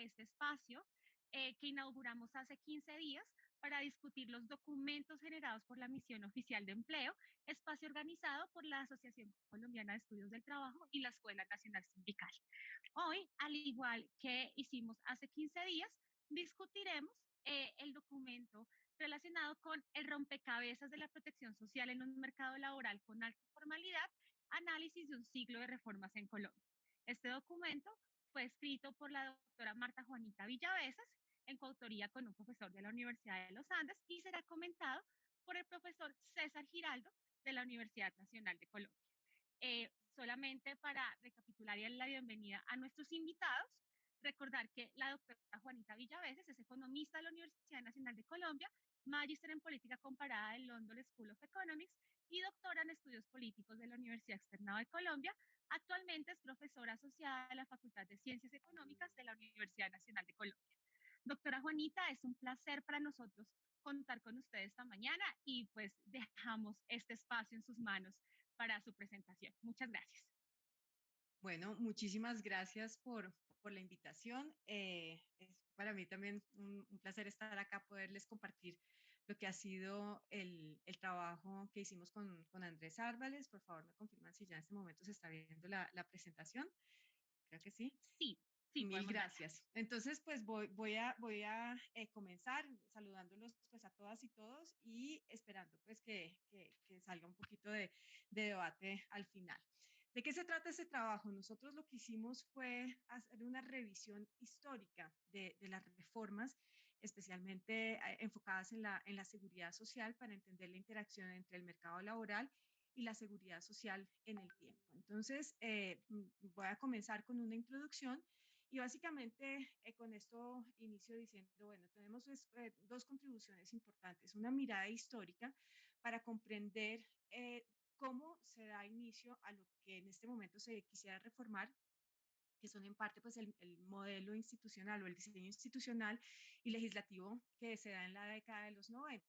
este espacio que inauguramos hace 15 días para discutir los documentos generados por la Misión Oficial de Empleo, espacio organizado por la Asociación Colombiana de Estudios del Trabajo y la Escuela Nacional Sindical. Hoy, al igual que hicimos hace 15 días, discutiremos el documento relacionado con el rompecabezas de la protección social en un mercado laboral con alta formalidad, análisis de un siglo de reformas en Colombia. Este documento fue escrito por la doctora Marta Juanita Villavesas, en coautoría con un profesor de la Universidad de los Andes, y será comentado por el profesor César Giraldo de la Universidad Nacional de Colombia. Solamente para recapitular y darle la bienvenida a nuestros invitados, recordar que la doctora Juanita Villaveses es economista de la Universidad Nacional de Colombia, magíster en política comparada del London School of Economics y doctora en estudios políticos de la Universidad Externado de Colombia. Actualmente es profesora asociada de la Facultad de Ciencias Económicas de la Universidad Nacional de Colombia. Doctora Juanita, es un placer para nosotros contar con usted esta mañana y pues dejamos este espacio en sus manos para su presentación. Muchas gracias. Bueno, muchísimas gracias por la invitación. Es para mí también un placer estar acá, poderles compartir lo que ha sido el trabajo que hicimos con Andrés Árvales. Por favor, me confirman si ya en este momento se está viendo la presentación. Creo que sí. Sí, sí, Mil podemos verla. gracias. Entonces, pues voy a comenzar saludándolos pues a todas y todos y esperando pues que salga un poquito de debate al final. ¿De qué se trata este trabajo? Nosotros lo que hicimos fue hacer una revisión histórica de las reformas, especialmente enfocadas en la seguridad social para entender la interacción entre el mercado laboral y la seguridad social en el tiempo. Entonces, voy a comenzar con una introducción y básicamente con esto inicio diciendo, bueno, tenemos dos contribuciones importantes, una mirada histórica para comprender cómo se da inicio a lo que en este momento se quisiera reformar, que son en parte pues el modelo institucional o el diseño institucional y legislativo que se da en la década de los 90.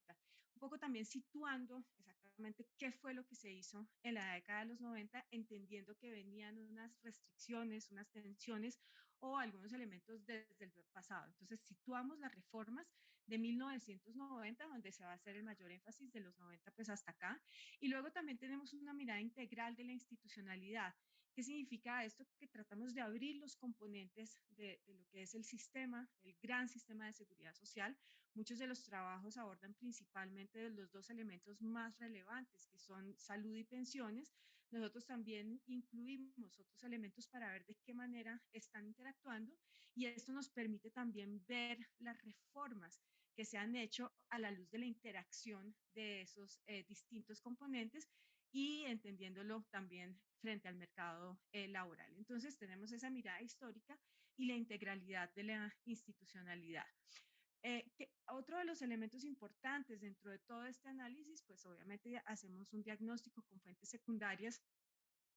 Un poco también situando exactamente qué fue lo que se hizo en la década de los 90, entendiendo que venían unas restricciones, unas tensiones o algunos elementos desde el pasado. Entonces situamos las reformas de 1990, donde se va a hacer el mayor énfasis de los 90 pues hasta acá, y luego también tenemos una mirada integral de la institucionalidad. ¿Qué significa esto? Que tratamos de abrir los componentes de lo que es el sistema, el gran sistema de seguridad social. Muchos de los trabajos abordan principalmente de los dos elementos más relevantes, que son salud y pensiones. Nosotros también incluimos otros elementos para ver de qué manera están interactuando y esto nos permite también ver las reformas que se han hecho a la luz de la interacción de esos distintos componentes y entendiéndolo también frente al mercado laboral. Entonces tenemos esa mirada histórica y la integralidad de la institucionalidad. Otro de los elementos importantes dentro de todo este análisis, pues obviamente hacemos un diagnóstico con fuentes secundarias,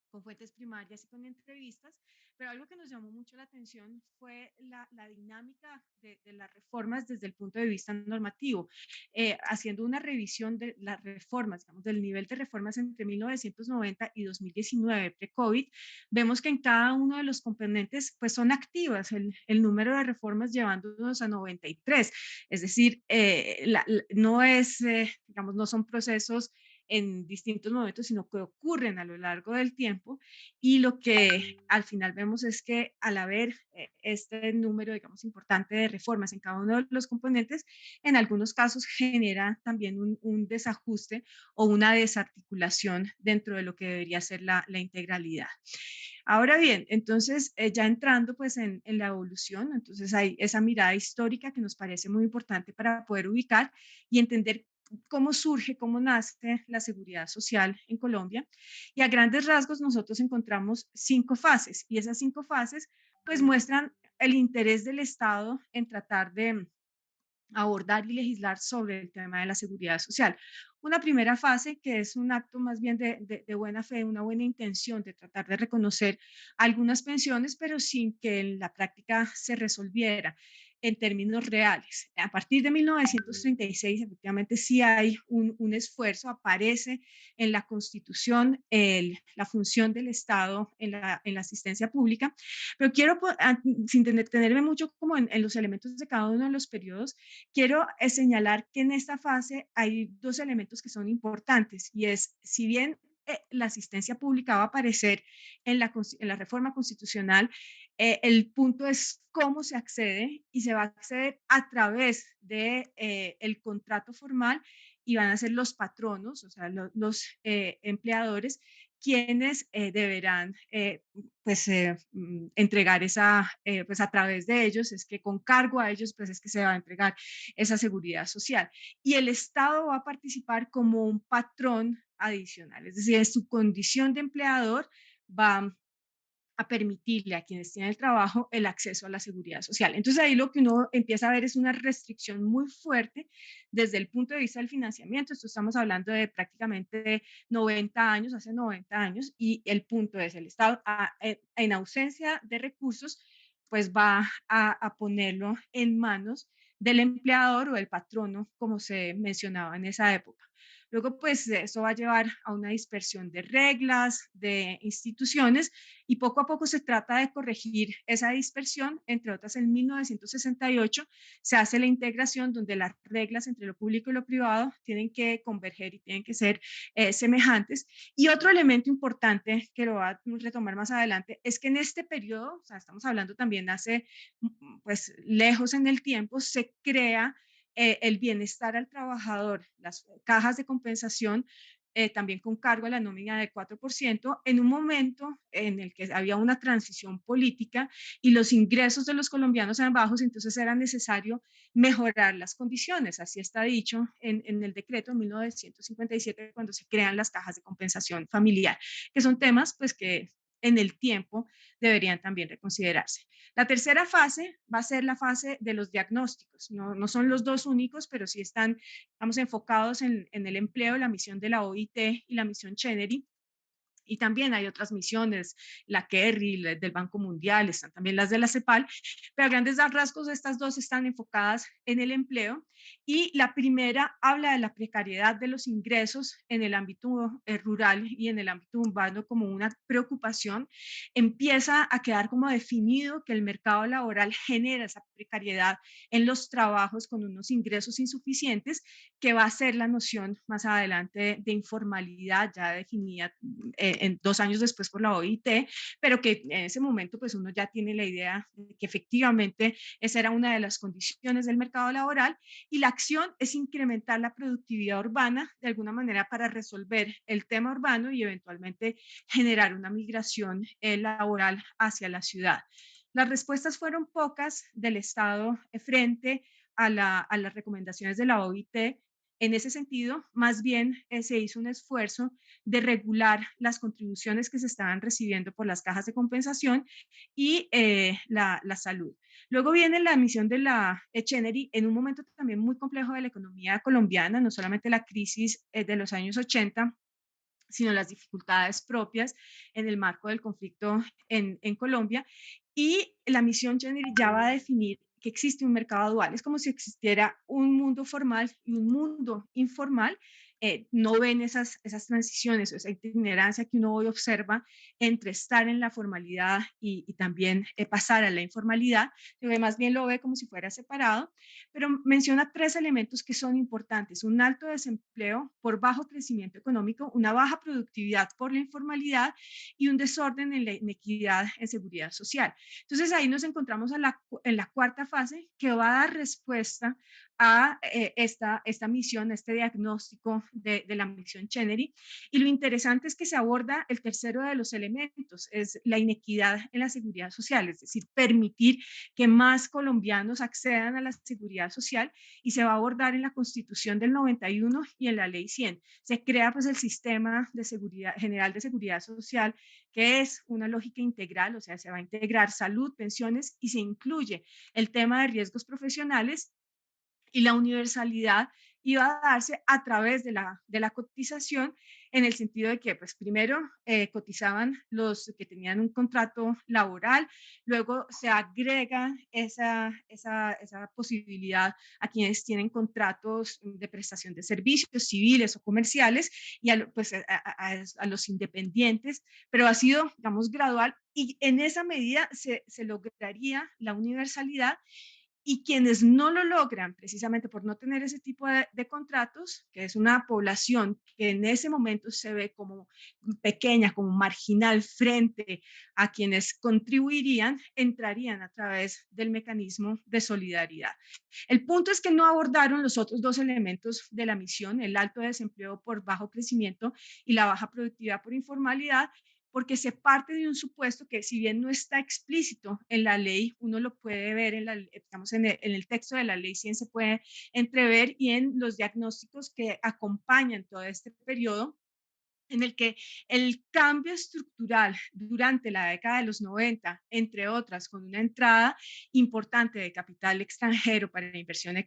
con fuentes primarias y con entrevistas, pero algo que nos llamó mucho la atención fue la dinámica de las reformas desde el punto de vista normativo, haciendo una revisión de las reformas, digamos, del nivel de reformas entre 1990 y 2019, pre-COVID, vemos que en cada uno de los componentes pues son activas el número de reformas llevándonos a 93, es decir, no es, digamos, no son procesos en distintos momentos, sino que ocurren a lo largo del tiempo. Y lo que al final vemos es que al haber este número, digamos, importante de reformas en cada uno de los componentes, en algunos casos genera también un desajuste o una desarticulación dentro de lo que debería ser la integralidad. Ahora bien, entonces ya entrando pues en la evolución, entonces hay esa mirada histórica que nos parece muy importante para poder ubicar y entender cómo surge, cómo nace la seguridad social en Colombia. Y a grandes rasgos nosotros encontramos 5 fases y esas 5 fases pues muestran el interés del Estado en tratar de abordar y legislar sobre el tema de la seguridad social. una primera fase que es un acto más bien de buena fe, una buena intención de tratar de reconocer algunas pensiones, pero sin que en la práctica se resolviera en términos reales. A partir de 1936, efectivamente, sí hay un esfuerzo, aparece en la Constitución la función del Estado en la asistencia pública, pero quiero, sin detenerme mucho como en los elementos de cada uno de los periodos, quiero señalar que en esta fase hay dos elementos que son importantes y es, si bien la asistencia pública va a aparecer en la reforma constitucional, el punto es cómo se accede y se va a acceder a través de el contrato formal y van a ser los patronos, o sea, los empleadores quienes deberán entregar esa, pues a través de ellos, es que con cargo a ellos, pues es que se va a entregar esa seguridad social. Y el Estado va a participar como un patrón adicional, es decir, en su condición de empleador va a permitirle a quienes tienen el trabajo el acceso a la seguridad social. Entonces ahí lo que uno empieza a ver es una restricción muy fuerte desde el punto de vista del financiamiento. Esto estamos hablando de prácticamente 90 años, hace 90 años, y el punto es el Estado en ausencia de recursos, pues va a ponerlo en manos del empleador o del patrono, como se mencionaba en esa época. Luego, pues eso va a llevar a una dispersión de reglas, de instituciones, y poco a poco se trata de corregir esa dispersión. Entre otras, en 1968 se hace la integración donde las reglas entre lo público y lo privado tienen que converger y tienen que ser semejantes. Y otro elemento importante que lo va a retomar más adelante es que en este periodo, o sea, estamos hablando también hace pues lejos en el tiempo, se crea el bienestar al trabajador, las cajas de compensación, también con cargo a la nómina de 4%, en un momento en el que había una transición política y los ingresos de los colombianos eran bajos, entonces era necesario mejorar las condiciones. Así está dicho en el decreto de 1957, cuando se crean las cajas de compensación familiar, que son temas pues que en el tiempo deberían también reconsiderarse. La tercera fase va a ser la fase de los diagnósticos. No son los dos únicos, pero sí están, estamos enfocados en el empleo, la misión de la OIT y la misión Chenery. Y también hay otras misiones, la Kerry, la del Banco Mundial, están también las de la CEPAL, pero a grandes rasgos estas dos están enfocadas en el empleo y la primera habla de la precariedad de los ingresos en el ámbito rural y en el ámbito urbano como una preocupación. Empieza a quedar como definido que el mercado laboral genera esa precariedad en los trabajos con unos ingresos insuficientes, que va a ser la noción más adelante de informalidad ya definida 2 años después por la OIT, pero que en ese momento pues uno ya tiene la idea de que efectivamente esa era una de las condiciones del mercado laboral, y la acción es incrementar la productividad urbana de alguna manera para resolver el tema urbano y eventualmente generar una migración laboral hacia la ciudad. Las respuestas fueron pocas del Estado frente a las recomendaciones de la OIT. En ese sentido, más bien se hizo un esfuerzo de regular las contribuciones que se estaban recibiendo por las cajas de compensación y la salud. Luego viene la emisión de la Chenery en un momento también muy complejo de la economía colombiana, no solamente la crisis de los años 80, sino las dificultades propias en el marco del conflicto en Colombia. Y la misión Chenery ya va a definir que existe un mercado dual. Es como si existiera un mundo formal y un mundo informal. No ven esas transiciones, esa itinerancia que uno hoy observa entre estar en la formalidad y también pasar a la informalidad, sino más bien lo ve como si fuera separado, pero menciona tres elementos que son importantes: un alto desempleo por bajo crecimiento económico, una baja productividad por la informalidad y un desorden en la inequidad en seguridad social. Entonces ahí nos encontramos en la cuarta fase, que va a dar respuesta a esta misión, a este diagnóstico de la misión Chenery. Y lo interesante es que se aborda el tercero de los elementos, es la inequidad en la seguridad social, es decir, permitir que más colombianos accedan a la seguridad social, y se va a abordar en la Constitución del 91 y en la Ley 100. Se crea pues el Sistema de Seguridad General de Seguridad Social, que es una lógica integral, o sea, se va a integrar salud, pensiones, y se incluye el tema de riesgos profesionales y la universalidad iba a darse a través de la cotización, en el sentido de que, pues, primero cotizaban los que tenían un contrato laboral, luego se agrega esa posibilidad a quienes tienen contratos de prestación de servicios civiles o comerciales y pues, a los independientes, pero ha sido, digamos, gradual y en esa medida se lograría la universalidad y quienes no lo logran precisamente por no tener ese tipo de contratos, que es una población que en ese momento se ve como pequeña, como marginal frente a quienes contribuirían, entrarían a través del mecanismo de solidaridad. El punto es que no abordaron los otros dos elementos de la misión, el alto desempleo por bajo crecimiento y la baja productividad por informalidad, porque se parte de un supuesto que, si bien no está explícito en la ley, uno lo puede ver digamos, en el texto de la ley, sí se puede entrever, y en los diagnósticos que acompañan todo este periodo, en el que el cambio estructural durante la década de los 90, entre otras, con una entrada importante de capital extranjero para inversión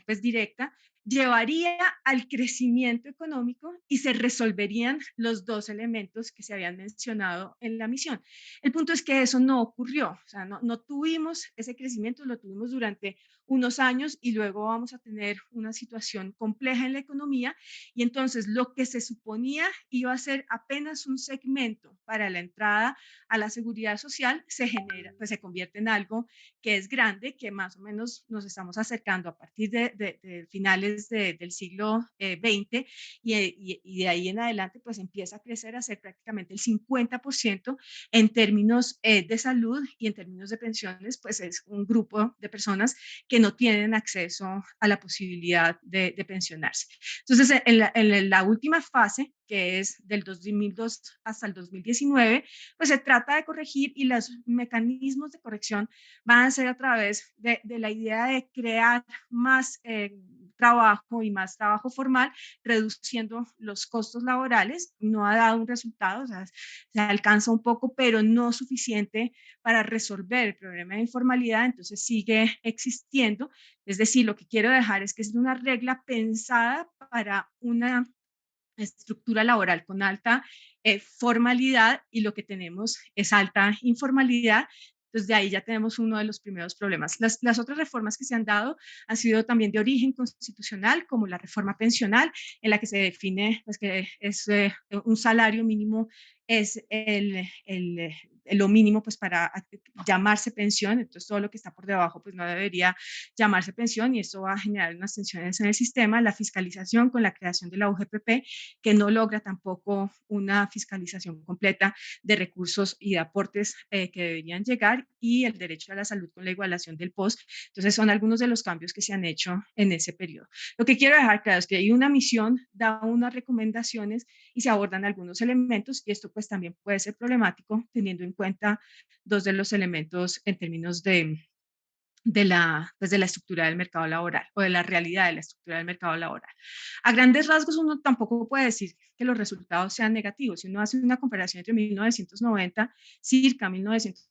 pues directa, llevaría al crecimiento económico y se resolverían los dos elementos que se habían mencionado en la misión. El punto es que eso no ocurrió, o sea, no tuvimos ese crecimiento, lo tuvimos durante unos años y luego vamos a tener una situación compleja en la economía y entonces lo que se suponía iba a ser apenas un segmento para la entrada a la seguridad social se genera, pues se convierte en algo que es grande, que más o menos nos estamos acercando a partir de finales del siglo XX y de ahí en adelante pues empieza a crecer a ser prácticamente el 50% en términos de salud y en términos de pensiones, pues es un grupo de personas que no tienen acceso a la posibilidad de pensionarse. Entonces, en la última fase, que es del 2002 hasta el 2019, pues se trata de corregir y los mecanismos de corrección van a ser a través de la idea de crear más trabajo y más trabajo formal, reduciendo los costos laborales. No ha dado un resultado, o sea, se alcanza un poco, pero no suficiente para resolver el problema de informalidad, entonces sigue existiendo. Es decir, lo que quiero dejar es que es una regla pensada para una estructura laboral con alta formalidad y lo que tenemos es alta informalidad. Entonces, de ahí ya tenemos uno de los primeros problemas. Las otras reformas que se han dado han sido también de origen constitucional, como la reforma pensional, en la que se define pues, que es un salario mínimo es lo mínimo pues, para llamarse pensión. Entonces, todo lo que está por debajo pues, no debería llamarse pensión y esto va a generar unas tensiones en el sistema. La fiscalización con la creación de la UGPP, que no logra tampoco una fiscalización completa de recursos y de aportes que deberían llegar, y el derecho a la salud con la igualación del POS. Entonces, son algunos de los cambios que se han hecho en ese periodo. Lo que quiero dejar claro es que hay una misión, da unas recomendaciones y se abordan algunos elementos, y esto pues también puede ser problemático teniendo en cuenta dos de los elementos en términos pues de la estructura del mercado laboral o de la realidad de la estructura del mercado laboral. A grandes rasgos, uno tampoco puede decir que los resultados sean negativos. Si uno hace una comparación entre 1990, circa 1990,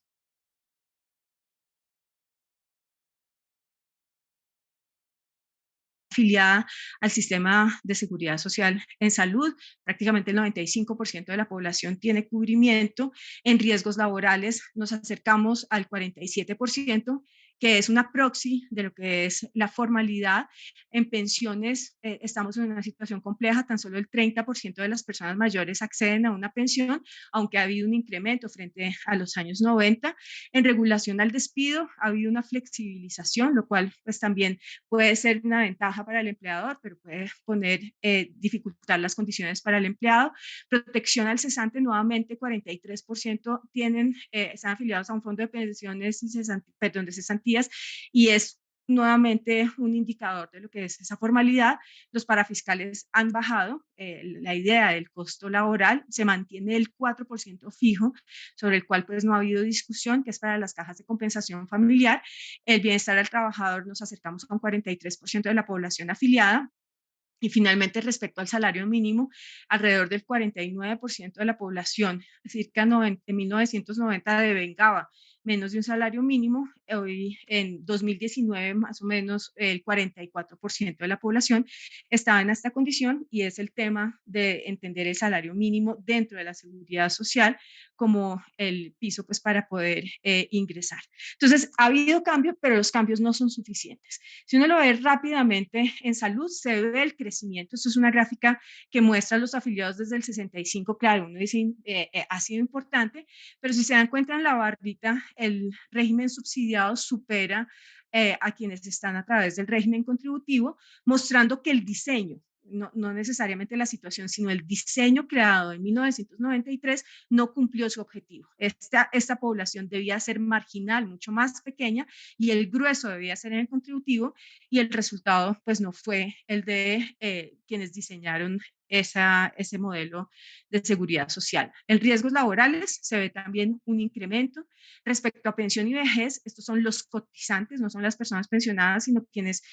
afiliada al sistema de seguridad social en salud, prácticamente el 95% de la población tiene cubrimiento. En riesgos laborales nos acercamos al 47%, que es una proxy de lo que es la formalidad. En pensiones estamos en una situación compleja, tan solo el 30% de las personas mayores acceden a una pensión, aunque ha habido un incremento frente a los años 90. En regulación al despido ha habido una flexibilización, lo cual pues también puede ser una ventaja para el empleador, pero puede poner, dificultar las condiciones para el empleado. Protección al cesante, nuevamente 43% están afiliados a un fondo de pensiones de cesantías, y es nuevamente un indicador de lo que es esa formalidad. Los parafiscales han bajado, la idea del costo laboral se mantiene el 4% fijo, sobre el cual pues no ha habido discusión, que es para las cajas de compensación familiar. El bienestar al trabajador nos acercamos a un 43% de la población afiliada. Y finalmente, respecto al salario mínimo, alrededor del 49% de la población, cerca de 1990, devengaba menos de un salario mínimo. Hoy, en 2019, más o menos el 44% de la población estaba en esta condición, y es el tema de entender el salario mínimo dentro de la seguridad social como el piso, pues, para poder ingresar. Entonces, ha habido cambios, pero los cambios no son suficientes. Si uno lo ve rápidamente en salud, se ve el crecimiento. Esto es una gráfica que muestra los afiliados desde el 65. Claro, uno dice, ha sido importante, pero si se dan cuenta en la barrita, el régimen subsidiado supera a quienes están a través del régimen contributivo, mostrando que el diseño, no necesariamente la situación, sino el diseño creado en 1993 no cumplió su objetivo. Esta población debía ser marginal, mucho más pequeña, y el grueso debía ser en el contributivo, y el resultado pues no fue el de quienes diseñaron ese modelo de seguridad social. En riesgos laborales se ve también un incremento. Respecto a pensión y vejez, estos son los cotizantes, no son las personas pensionadas, sino quienes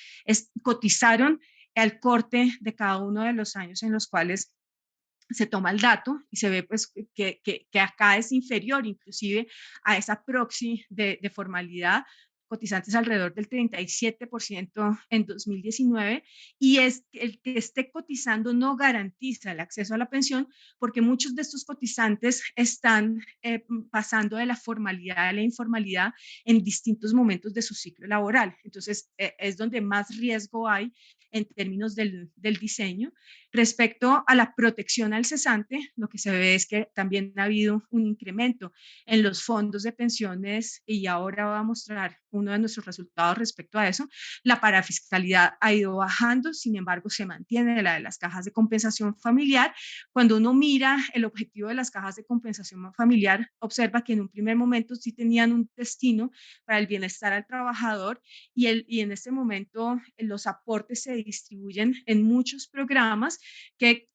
cotizaron al corte de cada uno de los años en los cuales se toma el dato, y se ve pues que acá es inferior inclusive a esa proxy de formalidad, cotizantes alrededor del 37% en 2019, y es el que esté cotizando no garantiza el acceso a la pensión, porque muchos de estos cotizantes están pasando de la formalidad a la informalidad en distintos momentos de su ciclo laboral. Entonces, es donde más riesgo hay en términos del diseño. Respecto a la protección al cesante, lo que se ve es que también ha habido un incremento en los fondos de pensiones, y ahora va a mostrar uno de nuestros resultados respecto a eso. La parafiscalidad ha ido bajando, sin embargo, se mantiene la de las cajas de compensación familiar. Cuando uno mira el objetivo de las cajas de compensación familiar, observa que en un primer momento sí tenían un destino para el bienestar al trabajador, y en este momento los aportes se distribuyen en muchos programas que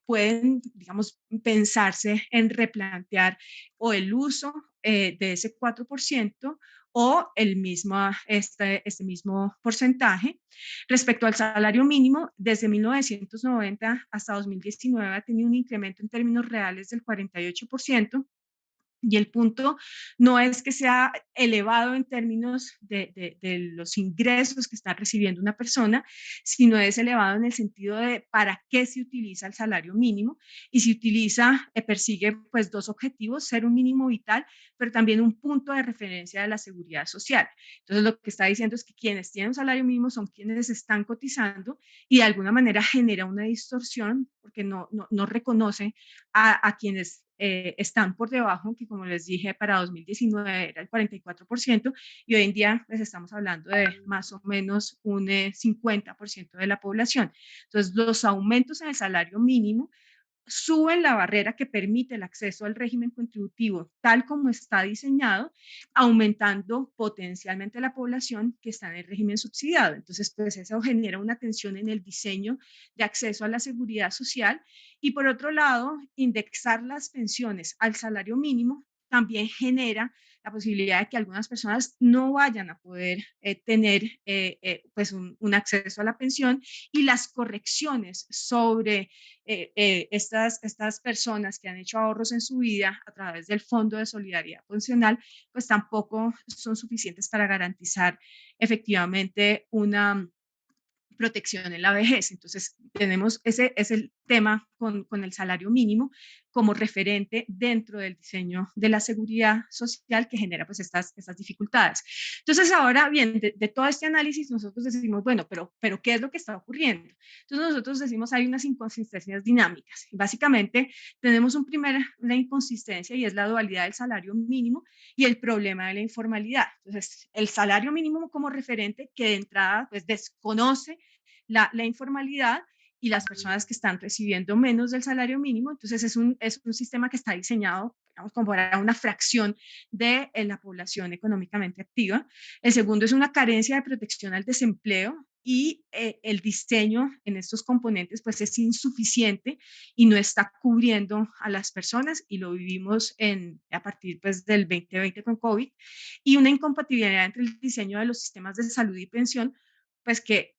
pueden, digamos, pensarse en replantear o el uso de ese 4% o este mismo porcentaje. Respecto al salario mínimo, desde 1990 hasta 2019 ha tenido un incremento en términos reales del 48%. Y el punto no es que sea elevado en términos de los ingresos que está recibiendo una persona, sino es elevado en el sentido de para qué se utiliza el salario mínimo. Y se utiliza, persigue pues dos objetivos: ser un mínimo vital, pero también un punto de referencia de la seguridad social. Entonces, lo que está diciendo es que quienes tienen un salario mínimo son quienes están cotizando, y de alguna manera genera una distorsión, porque no reconoce a quienes están por debajo, que como les dije, para 2019 era el 44%, y hoy en día pues estamos hablando de más o menos un 50% de la población. Entonces, los aumentos en el salario mínimo suben la barrera que permite el acceso al régimen contributivo tal como está diseñado, aumentando potencialmente la población que está en el régimen subsidiado. Entonces, pues eso genera una tensión en el diseño de acceso a la seguridad social. Y por otro lado, indexar las pensiones al salario mínimo también genera la posibilidad de que algunas personas no vayan a poder tener pues un acceso a la pensión, y las correcciones sobre estas personas que han hecho ahorros en su vida a través del Fondo de Solidaridad Pensional, pues tampoco son suficientes para garantizar efectivamente una protección en la vejez. Entonces, tenemos ese es el tema con el salario mínimo como referente dentro del diseño de la seguridad social, que genera pues estas dificultades. Entonces, ahora bien, de todo este análisis nosotros decimos, bueno, pero ¿qué es lo que está ocurriendo? Entonces, nosotros decimos hay unas inconsistencias dinámicas. Básicamente, tenemos una inconsistencia, y es la dualidad del salario mínimo y el problema de la informalidad. Entonces, el salario mínimo como referente, que de entrada pues desconoce la informalidad y las personas que están recibiendo menos del salario mínimo. Entonces, es un sistema que está diseñado, digamos, como para una fracción de la población económicamente activa. El segundo es una carencia de protección al desempleo, y el diseño en estos componentes pues es insuficiente y no está cubriendo a las personas, y lo vivimos a partir pues del 2020 con COVID. Y una incompatibilidad entre el diseño de los sistemas de salud y pensión, pues que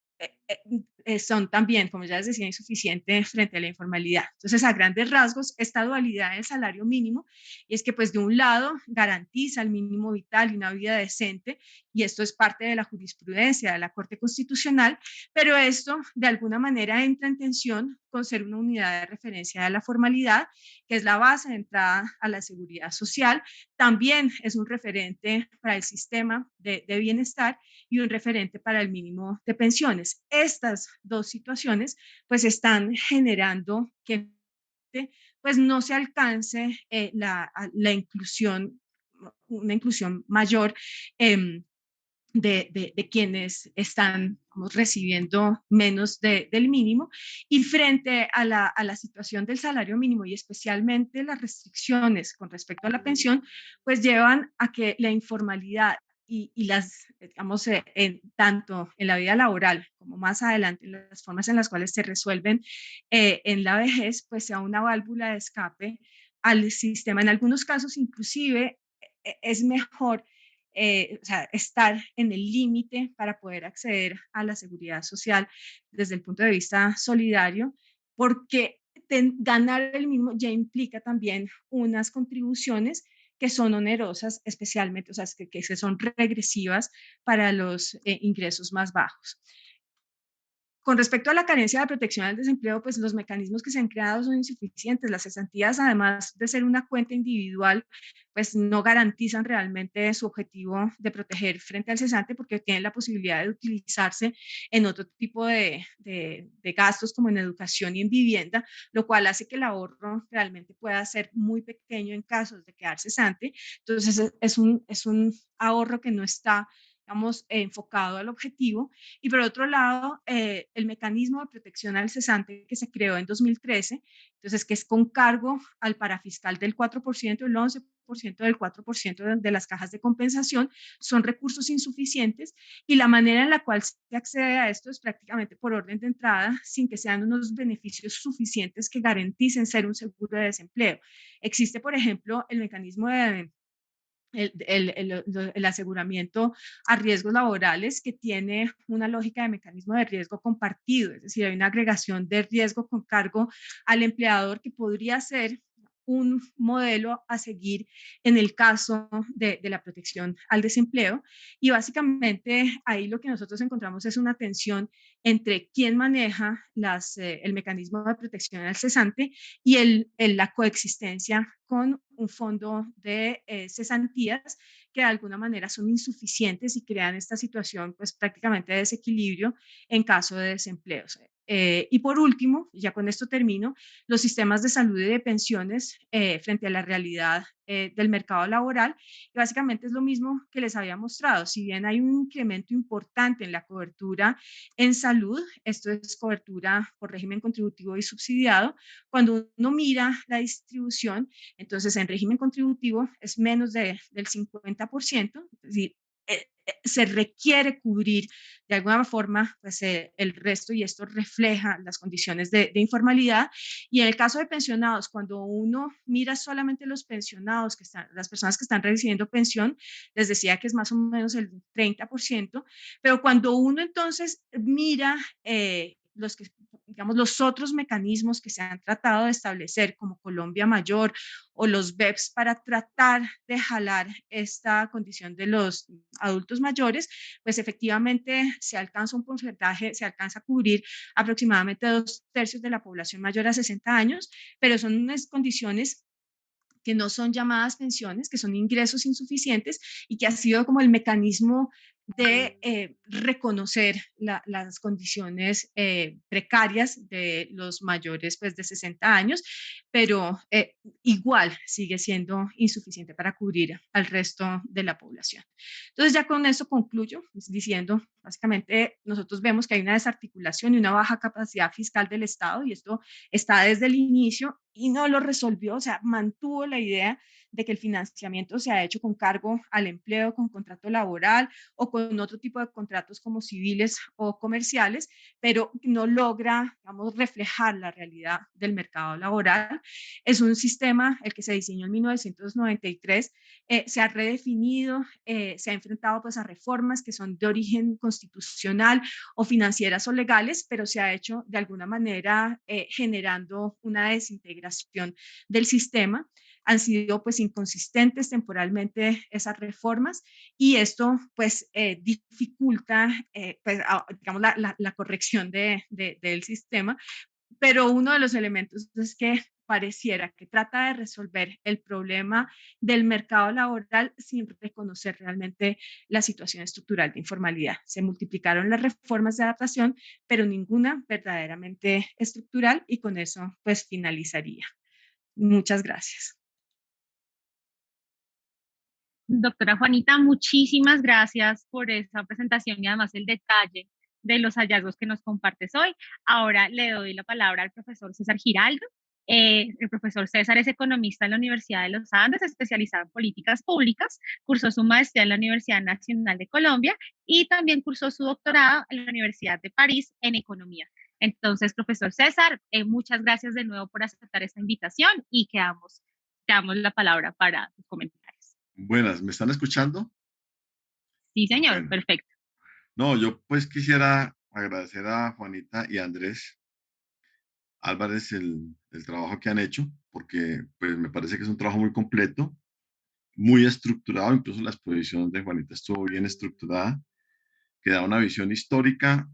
son también, como ya les decía, insuficientes frente a la informalidad. Entonces, a grandes rasgos, esta dualidad del salario mínimo, y es que pues de un lado garantiza el mínimo vital y una vida decente, y esto es parte de la jurisprudencia de la Corte Constitucional, pero esto de alguna manera entra en tensión con ser una unidad de referencia de la formalidad, que es la base de entrada a la seguridad social, también es un referente para el sistema de bienestar y un referente para el mínimo de pensiones. Estas dos situaciones pues están generando que pues no se alcance la inclusión, una inclusión mayor de quienes están recibiendo menos del mínimo, y frente a la situación del salario mínimo y especialmente las restricciones con respecto a la pensión, pues llevan a que la informalidad y las, digamos, tanto en la vida laboral como más adelante en las formas en las cuales se resuelven en la vejez, pues sea una válvula de escape al sistema. En algunos casos, inclusive, es mejor o sea, estar en el límite para poder acceder a la seguridad social desde el punto de vista solidario, porque ganar el mínimo ya implica también unas contribuciones que son onerosas, especialmente, o sea, que son regresivas para los ingresos más bajos. Con respecto a la carencia de protección al desempleo, pues los mecanismos que se han creado son insuficientes. Las cesantías, además de ser una cuenta individual, pues no garantizan realmente su objetivo de proteger frente al cesante, porque tienen la posibilidad de utilizarse en otro tipo de gastos, como en educación y en vivienda, lo cual hace que el ahorro realmente pueda ser muy pequeño en casos de quedar cesante. Entonces es un ahorro que no está, digamos, enfocado al objetivo. Y por otro lado, el mecanismo de protección al cesante que se creó en 2013, entonces que es con cargo al parafiscal del 4%, el 11% del 4% de las cajas de compensación, son recursos insuficientes, y la manera en la cual se accede a esto es prácticamente por orden de entrada, sin que sean unos beneficios suficientes que garanticen ser un seguro de desempleo. Existe, por ejemplo, el mecanismo de el aseguramiento a riesgos laborales, que tiene una lógica de mecanismo de riesgo compartido, es decir, hay una agregación de riesgo con cargo al empleador, que podría ser un modelo a seguir en el caso de la protección al desempleo. Y básicamente ahí lo que nosotros encontramos es una tensión entre quién maneja el mecanismo de protección al cesante y la coexistencia con un fondo de cesantías, que de alguna manera son insuficientes y crean esta situación pues prácticamente de desequilibrio en caso de desempleo. Y por último, ya con esto termino, los sistemas de salud y de pensiones frente a la realidad del mercado laboral. Y básicamente es lo mismo que les había mostrado. Si bien hay un incremento importante en la cobertura en salud, esto es cobertura por régimen contributivo y subsidiado, cuando uno mira la distribución, entonces en régimen contributivo es menos del 50%, es decir, se requiere cubrir de alguna forma pues, el resto, y esto refleja las condiciones de informalidad. Y en el caso de pensionados, cuando uno mira solamente los pensionados, las personas que están recibiendo pensión, les decía que es más o menos el 30%, pero cuando uno entonces mira digamos, los otros mecanismos que se han tratado de establecer, como Colombia Mayor o los BEPS, para tratar de jalar esta condición de los adultos mayores, pues efectivamente se alcanza un porcentaje, se alcanza a cubrir aproximadamente 2/3 de la población mayor a 60 años, pero son unas condiciones que no son llamadas pensiones, que son ingresos insuficientes, y que ha sido como el mecanismo de reconocer las condiciones precarias de los mayores pues, de 60 años, pero igual sigue siendo insuficiente para cubrir al resto de la población. Entonces ya con eso concluyo diciendo, básicamente nosotros vemos que hay una desarticulación y una baja capacidad fiscal del Estado, y esto está desde el inicio y no lo resolvió, o sea, mantuvo la idea de que el financiamiento se ha hecho con cargo al empleo, con contrato laboral o con otro tipo de contratos como civiles o comerciales, pero no logra, digamos, reflejar la realidad del mercado laboral. Es un sistema, el que se diseñó en 1993, se ha redefinido, se ha enfrentado pues a reformas que son de origen constitucional o financieras o legales, pero se ha hecho de alguna manera generando una desintegración del sistema. Han sido pues inconsistentes temporalmente esas reformas y esto pues dificulta pues, digamos la corrección del sistema, pero uno de los elementos es que pareciera que trata de resolver el problema del mercado laboral sin reconocer realmente la situación estructural de informalidad. Se multiplicaron las reformas de adaptación, pero ninguna verdaderamente estructural y con eso pues finalizaría. Muchas gracias. Doctora Juanita, muchísimas gracias por esta presentación y además el detalle de los hallazgos que nos compartes hoy. Ahora le doy la palabra al profesor César Giraldo. El profesor César es economista en la Universidad de los Andes, especializado en políticas públicas, cursó su maestría en la Universidad Nacional de Colombia y también cursó su doctorado en la Universidad de París en economía. Entonces, profesor César, muchas gracias de nuevo por aceptar esta invitación y damos la palabra para sus comentarios. Buenas, ¿me están escuchando? Sí, señor, Bueno, perfecto. no, yo pues quisiera agradecer a Juanita y a Andrés Álvarez el trabajo que han hecho, porque pues me parece que es un trabajo muy completo, muy estructurado, incluso la exposición de Juanita estuvo bien estructurada, que da una visión histórica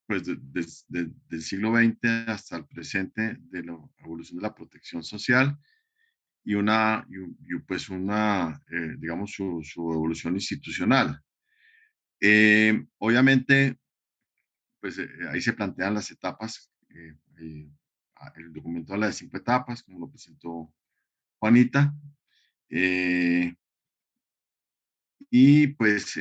pues del siglo XX hasta el presente de la evolución de la protección social y pues digamos, su evolución institucional. Obviamente, pues ahí se plantean las etapas. El documento habla de 5 etapas, como lo presentó Juanita. eh, y pues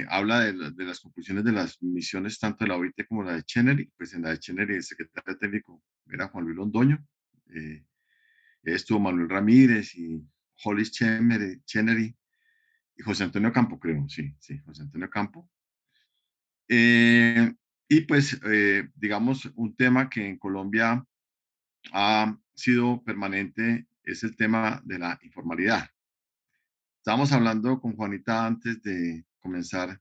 habla de las conclusiones de las misiones tanto de la OIT como la de Chenery. Pues en la de Chenery el secretario técnico era Juan Luis Londoño. Estuvo Manuel Ramírez y Hollis Chenery y José Antonio Campo, creo. Sí, sí, José Antonio Campo. Y pues, digamos, un tema que en Colombia ha sido permanente es el tema de la informalidad. Estábamos hablando con Juanita antes de comenzar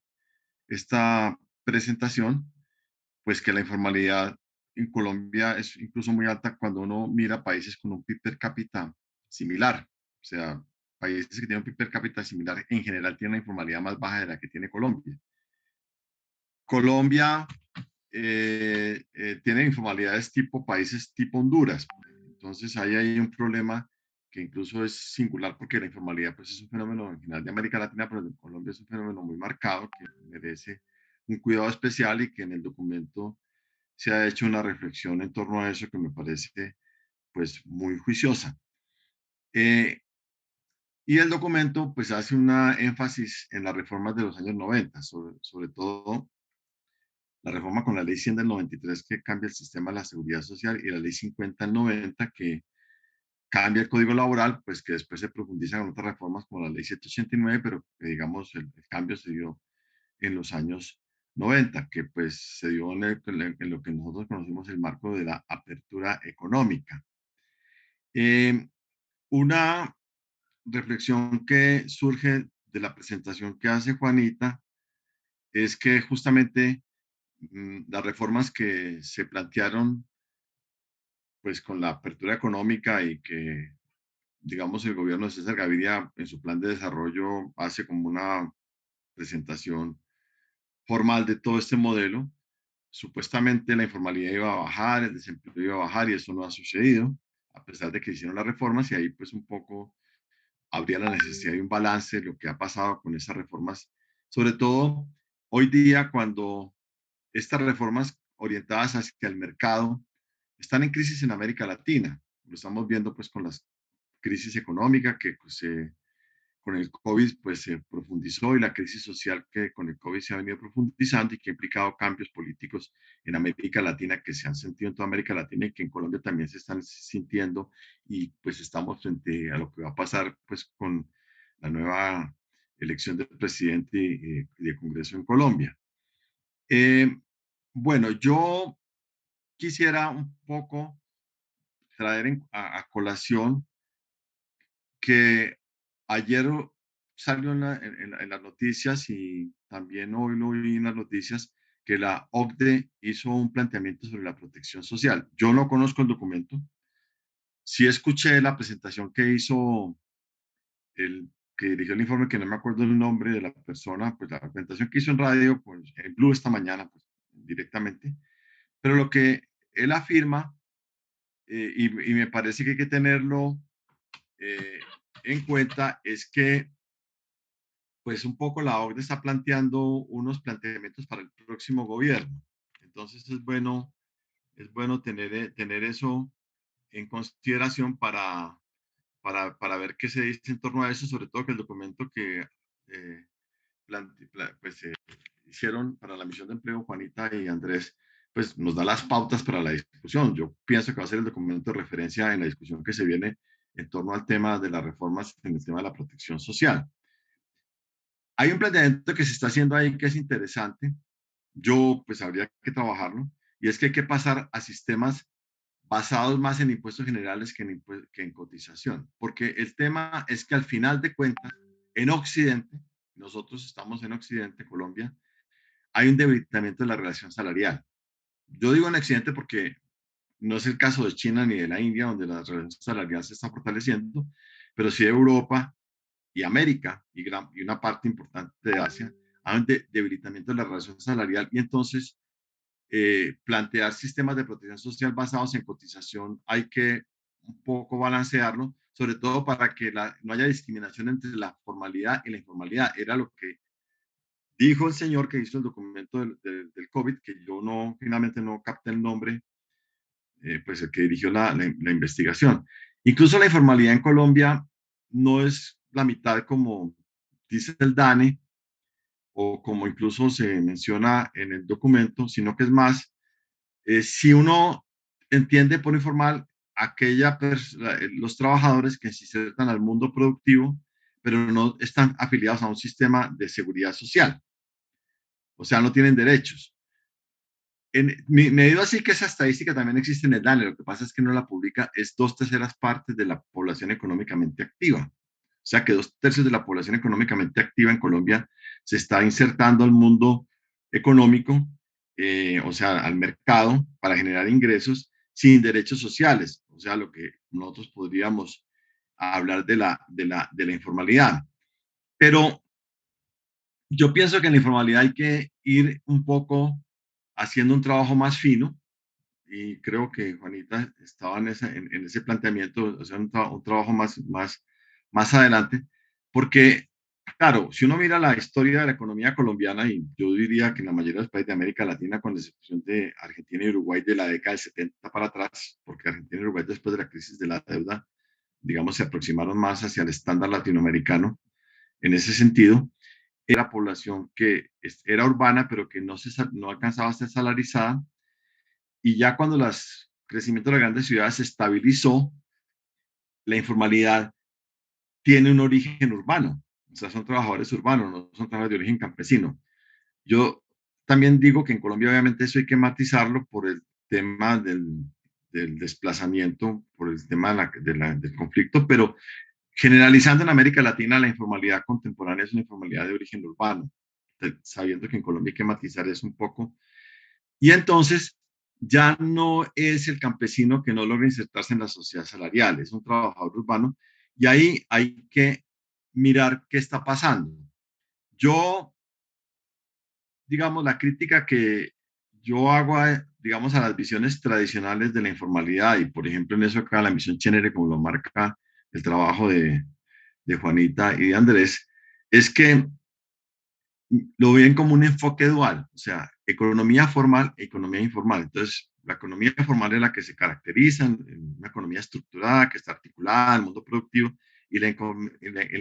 esta presentación, pues que la informalidad en Colombia es incluso muy alta cuando uno mira países con un PIB per cápita similar. O sea, países que tienen un PIB per cápita similar en general tienen una informalidad más baja de la que tiene Colombia. Colombia tiene informalidades tipo países tipo Honduras. Entonces ahí hay un problema que incluso es singular porque la informalidad pues es un fenómeno en general de América Latina, pero en Colombia es un fenómeno muy marcado que merece un cuidado especial y que en el documento se ha hecho una reflexión en torno a eso que me parece pues muy juiciosa. Y el documento pues hace una énfasis en las reformas de los años 90, sobre todo la reforma con la ley 100 del 93 que cambia el sistema de la seguridad social y la ley 50 del 90 que cambia el código laboral, pues que después se profundizan en otras reformas como la ley 189, pero que digamos el cambio se dio en los años 90, que pues se dio en lo que nosotros conocimos el marco de la apertura económica. Una reflexión que surge de la presentación que hace Juanita es que justamente las reformas que se plantearon pues con la apertura económica y que digamos el gobierno de César Gaviria en su plan de desarrollo hace como una presentación formal de todo este modelo, supuestamente la informalidad iba a bajar, el desempleo iba a bajar y eso no ha sucedido, a pesar de que hicieron las reformas y ahí pues un poco habría la necesidad de un balance de lo que ha pasado con esas reformas, sobre todo hoy día cuando estas reformas orientadas hacia el mercado están en crisis en América Latina. Lo estamos viendo pues con la crisis económica que pues, se con el COVID pues se profundizó y la crisis social que con el COVID se ha venido profundizando y que ha implicado cambios políticos en América Latina que se han sentido en toda América Latina y que en Colombia también se están sintiendo y pues estamos frente a lo que va a pasar pues con la nueva elección del presidente y de Congreso en Colombia. Bueno, yo quisiera un poco traer a colación que ayer salió en las noticias y también hoy lo vi en las noticias que la OCDE hizo un planteamiento sobre la protección social. Yo no conozco el documento. Sí escuché la presentación que hizo el que dirigió el informe, que no me acuerdo el nombre de la persona, pues la presentación que hizo en radio, pues en Blue esta mañana, pues directamente. Pero lo que él afirma, y me parece que hay que tenerlo eh, en cuenta, es que pues un poco la OCDE está planteando unos planteamientos para el próximo gobierno. Entonces es bueno tener eso en consideración para ver qué se dice en torno a eso, sobre todo que el documento que pues, hicieron para la misión de empleo Juanita y Andrés, pues nos da las pautas para la discusión. Yo pienso que va a ser el documento de referencia en la discusión que se viene en torno al tema de las reformas en el tema de la protección social. Hay un planteamiento que se está haciendo ahí que es interesante. Yo, pues, habría que trabajarlo. Y es que hay que pasar a sistemas basados más en impuestos generales que en cotización. Porque el tema es que al final de cuentas, en Occidente, nosotros estamos en Occidente, Colombia, hay un debilitamiento de la relación salarial. Yo digo en Occidente porque no es el caso de China ni de la India, donde la relación salarial se está fortaleciendo, pero sí de Europa y América y una parte importante de Asia, hay un debilitamiento de la relación salarial y entonces plantear sistemas de protección social basados en cotización hay que un poco balancearlo, sobre todo para que no haya discriminación entre la formalidad y la informalidad. Era lo que dijo el señor que hizo el documento del COVID, que yo finalmente no capté el nombre, pues el que dirigió la investigación. Incluso la informalidad en Colombia no es la mitad como dice el DANE o como incluso se menciona en el documento, sino que es más, si uno entiende por informal los trabajadores que se insertan al mundo productivo, pero no están afiliados a un sistema de seguridad social, o sea, no tienen derechos. Medido así que esa estadística también existe en el DANE, lo que pasa es que no la publica, es 2/3 de la población económicamente activa. O sea que 2/3 de la población económicamente activa en Colombia se está insertando al mundo económico, o sea, al mercado para generar ingresos sin derechos sociales, o sea, lo que nosotros podríamos hablar de la informalidad. Pero yo pienso que en la informalidad hay que ir un poco haciendo un trabajo más fino y creo que Juanita estaba en ese planteamiento, o sea, un trabajo más adelante, porque, claro, si uno mira la historia de la economía colombiana, y yo diría que en la mayoría de los países de América Latina, con la excepción de Argentina y Uruguay de la década del 70 para atrás, porque Argentina y Uruguay después de la crisis de la deuda, digamos, se aproximaron más hacia el estándar latinoamericano, en ese sentido, era población que era urbana, pero que no alcanzaba a ser salarizada, y ya cuando el crecimiento de las grandes ciudades se estabilizó, la informalidad tiene un origen urbano, o sea, son trabajadores urbanos, no son trabajadores de origen campesino. Yo también digo que en Colombia obviamente eso hay que matizarlo por el tema del desplazamiento, por el tema del conflicto, pero generalizando en América Latina la informalidad contemporánea es una informalidad de origen urbano, sabiendo que en Colombia hay que matizar eso un poco. Y entonces ya no es el campesino que no logra insertarse en la sociedad salarial, es un trabajador urbano y ahí hay que mirar qué está pasando. Yo, digamos, la crítica que yo hago, digamos, a las visiones tradicionales de la informalidad y, por ejemplo, en eso acá la misión Chénere, como lo marca el trabajo de Juanita y de Andrés, es que lo ven como un enfoque dual, o sea, economía formal e economía informal. Entonces, la economía formal es la que se caracteriza en una economía estructurada, que está articulada al mundo productivo, y la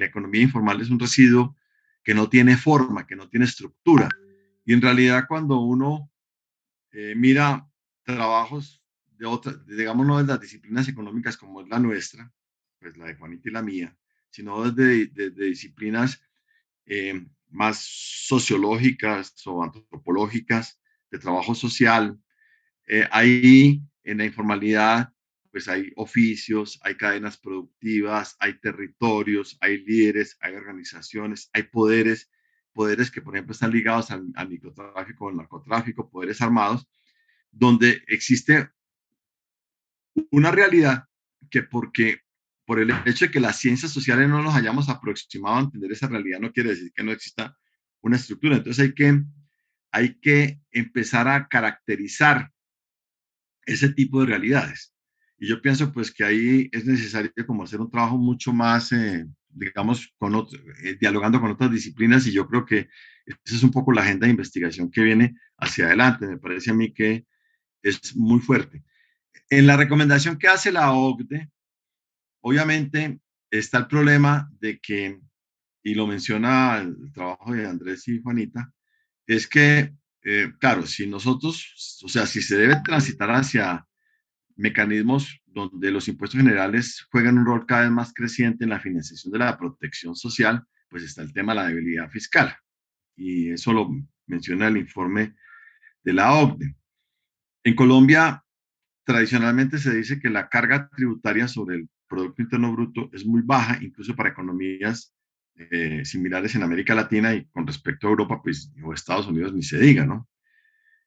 economía informal es un residuo que no tiene forma, que no tiene estructura. Y en realidad cuando uno mira trabajos de otras, digamos, no de las disciplinas económicas como es la nuestra, pues la de Juanita y la mía, sino de disciplinas más sociológicas o antropológicas, de trabajo social. Ahí en la informalidad, pues hay oficios, hay cadenas productivas, hay territorios, hay líderes, hay organizaciones, hay poderes, poderes que, por ejemplo, están ligados al microtráfico, al narcotráfico, poderes armados, donde existe una realidad que porque por el hecho de que las ciencias sociales no nos hayamos aproximado a entender esa realidad, no quiere decir que no exista una estructura. Entonces hay que empezar a caracterizar ese tipo de realidades. Y yo pienso pues que ahí es necesario como hacer un trabajo mucho más, digamos, dialogando con otras disciplinas y yo creo que esa es un poco la agenda de investigación que viene hacia adelante. Me parece a mí que es muy fuerte. En la recomendación que hace la OCDE, obviamente está el problema de que, y lo menciona el trabajo de Andrés y Juanita, es que, claro, si nosotros, o sea, si se debe transitar hacia mecanismos donde los impuestos generales juegan un rol cada vez más creciente en la financiación de la protección social, pues está el tema de la debilidad fiscal. Y eso lo menciona el informe de la OCDE. En Colombia, tradicionalmente se dice que la carga tributaria sobre el Producto Interno Bruto es muy baja, incluso para economías similares en América Latina y con respecto a Europa, pues, o Estados Unidos ni se diga, ¿no?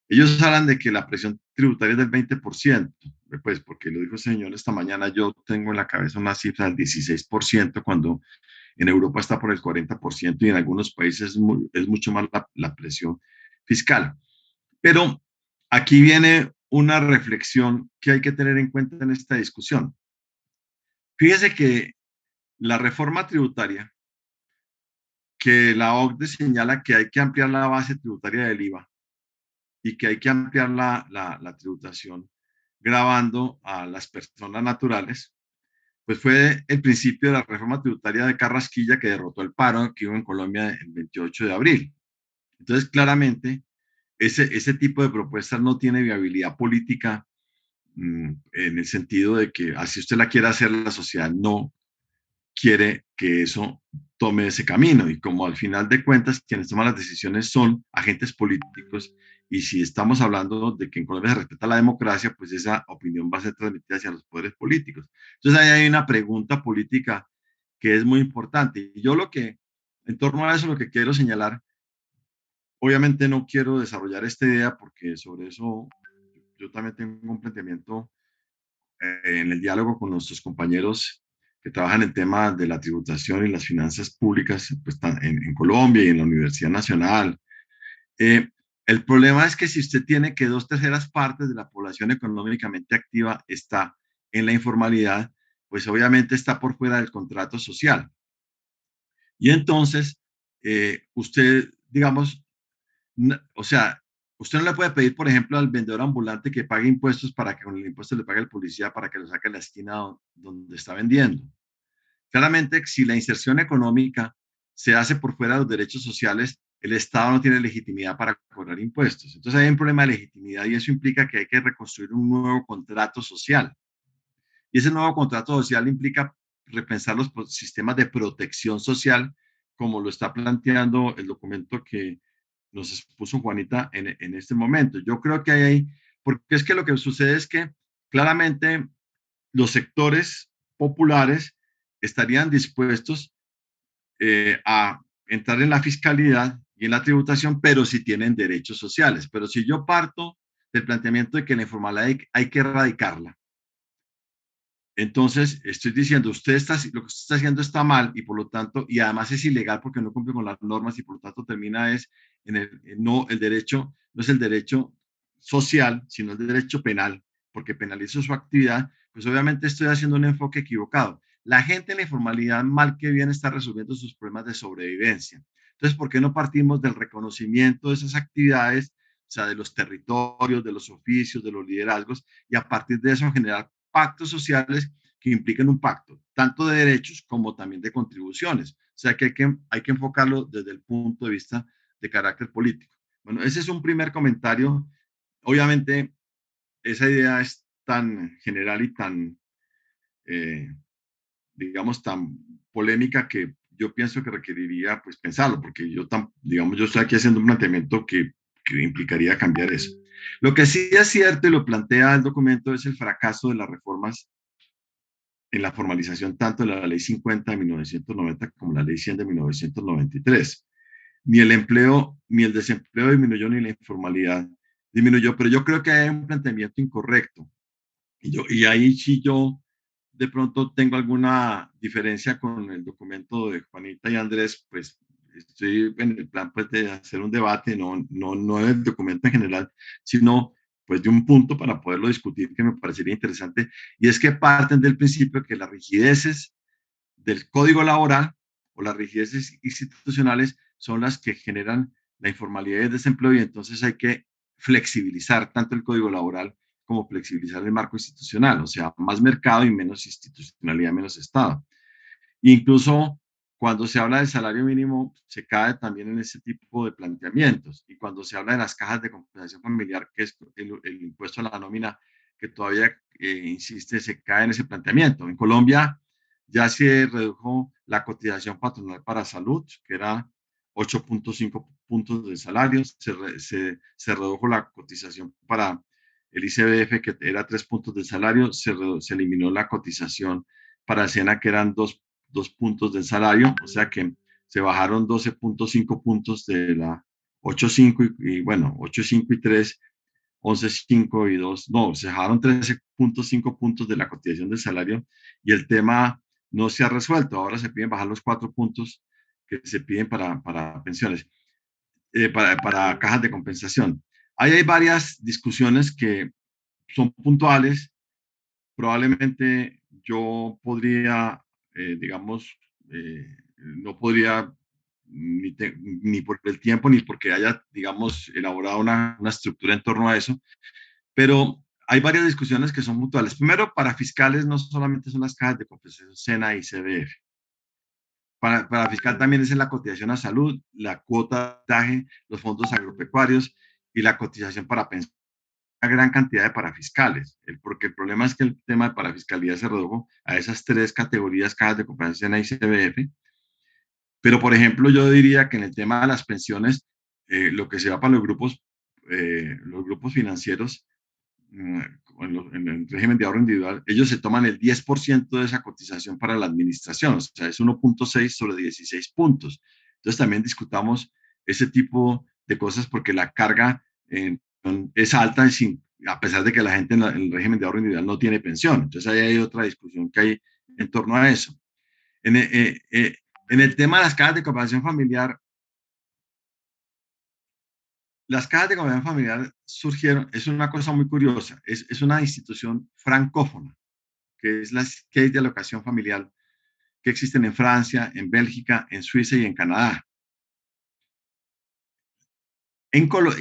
Ellos hablan de que la presión tributaria es del 20%, pues porque lo dijo el señor esta mañana, yo tengo en la cabeza una cifra del 16%, cuando en Europa está por el 40% y en algunos países es mucho más la presión fiscal. Pero aquí viene una reflexión que hay que tener en cuenta en esta discusión. Fíjese que la reforma tributaria, que la OCDE señala que hay que ampliar la base tributaria del IVA y que hay que ampliar la tributación gravando a las personas naturales, pues fue el principio de la reforma tributaria de Carrasquilla que derrotó el paro que hubo en Colombia el 28 de abril. Entonces, claramente, ese tipo de propuestas no tiene viabilidad política en el sentido de que así usted la quiere hacer, la sociedad no quiere que eso tome ese camino. Y como al final de cuentas quienes toman las decisiones son agentes políticos, y si estamos hablando de que en Colombia se respeta la democracia, pues esa opinión va a ser transmitida hacia los poderes políticos. Entonces ahí hay una pregunta política que es muy importante. Y yo en torno a eso, lo que quiero señalar, obviamente no quiero desarrollar esta idea porque sobre eso yo también tengo un planteamiento en el diálogo con nuestros compañeros que trabajan en temas de la tributación y las finanzas públicas pues, en Colombia y en la Universidad Nacional. Eh, el problema es que si usted tiene que 2/3 de la población económicamente activa está en la informalidad, pues obviamente está por fuera del contrato social. Y entonces, usted, digamos, o sea, usted no le puede pedir, por ejemplo, al vendedor ambulante que pague impuestos para que con el impuesto le pague el policía para que lo saque a la esquina donde está vendiendo. Claramente, si la inserción económica se hace por fuera de los derechos sociales, el Estado no tiene legitimidad para cobrar impuestos. Entonces hay un problema de legitimidad y eso implica que hay que reconstruir un nuevo contrato social. Y ese nuevo contrato social implica repensar los sistemas de protección social, como lo está planteando el documento que nos expuso Juanita en este momento. Yo creo que hay, porque es que lo que sucede es que claramente los sectores populares estarían dispuestos a entrar en la fiscalidad y en la tributación, pero si tienen derechos sociales. Pero si yo parto del planteamiento de que la informalidad hay que erradicarla, entonces estoy diciendo, lo que usted está haciendo está mal y por lo tanto, y además es ilegal porque no cumple con las normas y por lo tanto termina no el derecho, no es el derecho social, sino el derecho penal, porque penalizo su actividad, pues obviamente estoy haciendo un enfoque equivocado. La gente en la informalidad, mal que bien, está resolviendo sus problemas de sobrevivencia. Entonces, ¿por qué no partimos del reconocimiento de esas actividades, o sea, de los territorios, de los oficios, de los liderazgos, y a partir de eso generar pactos sociales que impliquen un pacto, tanto de derechos como también de contribuciones. O sea que hay que enfocarlo desde el punto de vista de carácter político. Bueno, ese es un primer comentario. Obviamente, esa idea es tan general y tan, digamos, tan polémica que yo pienso que requeriría, pues, pensarlo, porque digamos, yo estoy aquí haciendo un planteamiento que implicaría cambiar eso. Lo que sí es cierto y lo plantea el documento es el fracaso de las reformas en la formalización tanto de la Ley 50 de 1990 como la Ley 100 de 1993. Ni el empleo, ni el desempleo disminuyó, ni la informalidad disminuyó, pero yo creo que hay un planteamiento incorrecto. Y ahí sí yo de pronto tengo alguna diferencia con el documento de Juanita y Andrés, pues estoy en el plan pues, de hacer un debate, no del documento en general, sino pues de un punto para poderlo discutir que me parecería interesante, y es que parten del principio que las rigideces del código laboral o las rigideces institucionales son las que generan la informalidad y el desempleo, y entonces hay que flexibilizar tanto el código laboral como flexibilizar el marco institucional, o sea, más mercado y menos institucionalidad, menos Estado. Incluso cuando se habla del salario mínimo, se cae también en ese tipo de planteamientos. Y cuando se habla de las cajas de compensación familiar, que es el impuesto a la nómina, que todavía insiste, se cae en ese planteamiento. En Colombia ya se redujo la cotización patronal para salud, que era 8.5 puntos de salario, se redujo la cotización para el ICBF, que era 3 puntos de salario, se eliminó la cotización para SENA, que eran 2 puntos del salario, o sea que se bajaron 12.5 puntos de la 8.5 y bueno, 8.5 y 3, 11.5 y 2, no, se bajaron 13.5 puntos de la cotización del salario y el tema no se ha resuelto. Ahora se piden bajar los 4 puntos que se piden para pensiones, para cajas de compensación. Ahí hay varias discusiones que son puntuales. Probablemente yo podría, digamos, no podría ni por el tiempo ni porque haya, digamos, elaborado una estructura en torno a eso, pero hay varias discusiones que son puntuales. Primero, para fiscales no solamente son las cajas de compensación SENA y CBF. Para fiscal también es la cotización a salud, la cuota de los fondos agropecuarios y la cotización para pensiones, una gran cantidad de parafiscales, porque el problema es que el tema de parafiscalidad se redujo a esas 3 categorías, cajas de compensación y CBF, pero por ejemplo yo diría que en el tema de las pensiones, lo que se va para los grupos financieros, en el régimen de ahorro individual, ellos se toman el 10% de esa cotización para la administración, o sea, es 1.6 sobre 16 puntos. Entonces también discutamos ese tipo de cosas porque la carga es alta a pesar de que la gente en el régimen de ahorro individual no tiene pensión. Entonces ahí hay otra discusión que hay en torno a eso. En el tema de las cajas de compensación familiar, las cajas de compensación familiar surgieron, es una cosa muy curiosa, es una institución francófona, que es la cajas de alocación familiar que existen en Francia, en Bélgica, en Suiza y en Canadá.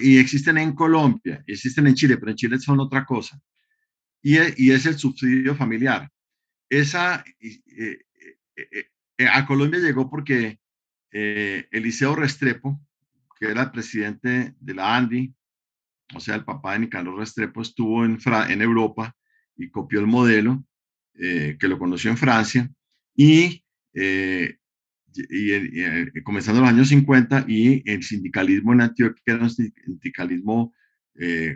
Y existen en Colombia, existen en Chile, pero en Chile son otra cosa. Y es el subsidio familiar. A Colombia llegó porque Eliseo Restrepo, que era el presidente de la ANDI, o sea, el papá de Nicanor Restrepo, estuvo en Europa y copió el modelo, que lo conoció en Francia, y, eh, comenzando en los años 50, y el sindicalismo en Antioquia era un sindicalismo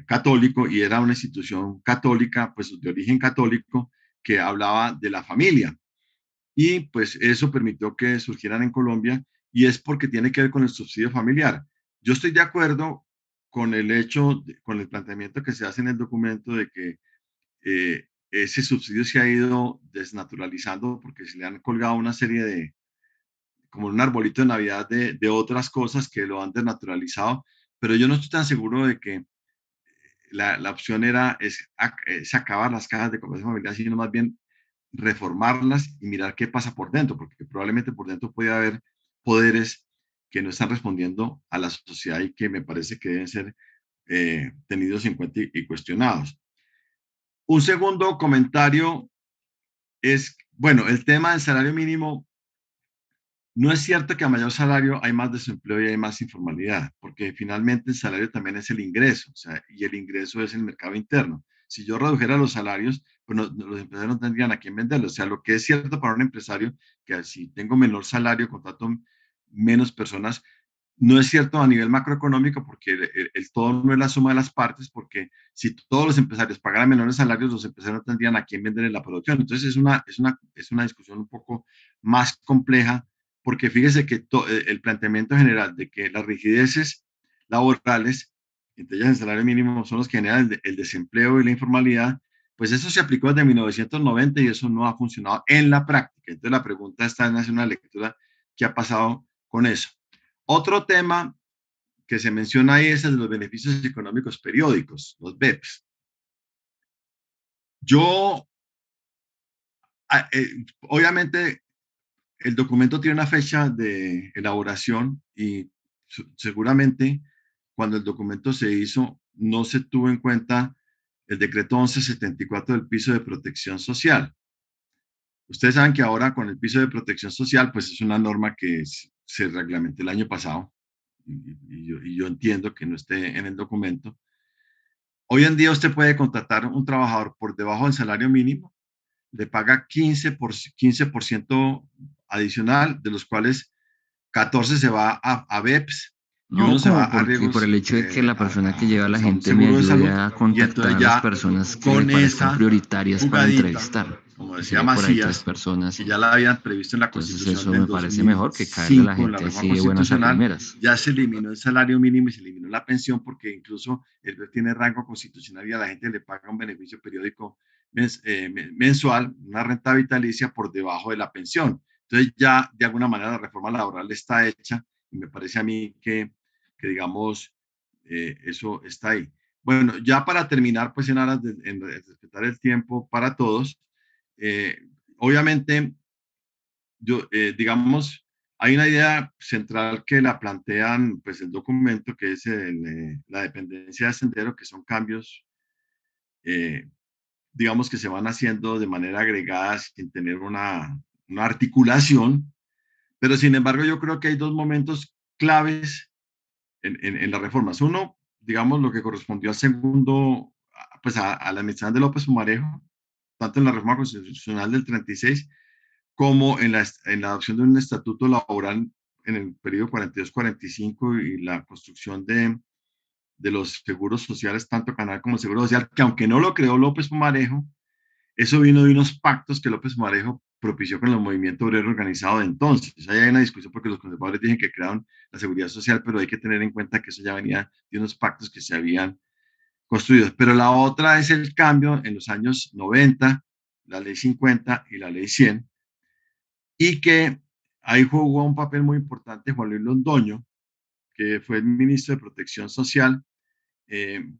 católico y era una institución católica, pues de origen católico, que hablaba de la familia. Y pues eso permitió que surgieran en Colombia y es porque tiene que ver con el subsidio familiar. Yo estoy de acuerdo con el hecho, con el planteamiento que se hace en el documento de que ese subsidio se ha ido desnaturalizando porque se le han colgado una serie de, como un arbolito de Navidad de otras cosas que lo han desnaturalizado, pero yo no estoy tan seguro de que la opción es acabar las cajas de compensación familiar, sino más bien reformarlas y mirar qué pasa por dentro, porque probablemente por dentro puede haber poderes que no están respondiendo a la sociedad y que me parece que deben ser tenidos en cuenta y cuestionados. Un segundo comentario bueno, el tema del salario mínimo, no es cierto que a mayor salario hay más desempleo y hay más informalidad, porque finalmente el salario también es el ingreso, o sea, y el ingreso es el mercado interno. Si yo redujera los salarios, pues los empresarios no tendrían a quién venderlos. O sea, lo que es cierto para un empresario, que si tengo menor salario, contrato menos personas, no es cierto a nivel macroeconómico porque todo no es la suma de las partes, porque si todos los empresarios pagaran menores salarios, los empresarios no tendrían a quién vender en la producción. Entonces es una discusión un poco más compleja, porque fíjese que el planteamiento general de que las rigideces laborales, entre ellas el salario mínimo, son los que generan el desempleo y la informalidad, pues eso se aplicó desde 1990 y eso no ha funcionado en la práctica. Entonces la pregunta está en hacer una lectura qué ha pasado con eso. Otro tema que se menciona ahí es el de los beneficios económicos periódicos, los BEPS. Obviamente, el documento tiene una fecha de elaboración y seguramente cuando el documento se hizo no se tuvo en cuenta el decreto 1174 del piso de protección social. Ustedes saben que ahora con el piso de protección social, pues es una norma que se reglamentó el año pasado y yo entiendo que no esté en el documento. Hoy en día usted puede contratar un trabajador por debajo del salario mínimo, le paga 15% adicional, de los cuales 14 se va a BEPS y No, uno se va como a porque por riesgos, el hecho de que la persona que lleva a la pues a un gente me seguro de ayude salud. a Y contactar entonces a las ya personas que le con parezcan esa prioritarias para jugadita, entrevistar. como Y decía sería por ahí 3 Macías, personas. que ya la habían previsto en la Entonces Constitución eso del me parece mejor que caerle a la 2005, en la gente reforma así de buenas a constitucional, primeras. ya se eliminó el salario mínimo y se eliminó la pensión porque incluso el BEP tiene rango constitucional y a la gente le paga un beneficio periódico mensual, una renta vitalicia por debajo de la pensión. Entonces ya de alguna manera la reforma laboral está hecha y me parece a mí que digamos, eso está ahí. Bueno, ya para terminar, pues en aras de respetar el tiempo para todos, obviamente, digamos, hay una idea central que la plantean, pues el documento, que es la dependencia de Sendero, que son cambios, eh, digamos, que se van haciendo de manera agregada sin tener una articulación, pero sin embargo yo creo que hay dos momentos claves en las reformas. Uno, digamos, lo que correspondió al segundo, pues a la administración de López Pumarejo, tanto en la reforma constitucional del 36 como en la adopción de un estatuto laboral en el periodo 42-45 y la construcción de los seguros sociales, tanto Canal como el Seguro Social, que aunque no lo creó López Pumarejo, eso vino de unos pactos que López Pumarejo propició con el movimiento obrero organizado de entonces. Ahí hay una discusión porque los conservadores dicen que crearon la seguridad social, pero hay que tener en cuenta que eso ya venía de unos pactos que se habían construido. Pero la otra es el cambio en los años 90, la ley 50 y la ley 100, y que ahí jugó un papel muy importante Juan Luis Londoño, que fue el ministro de Protección Social, en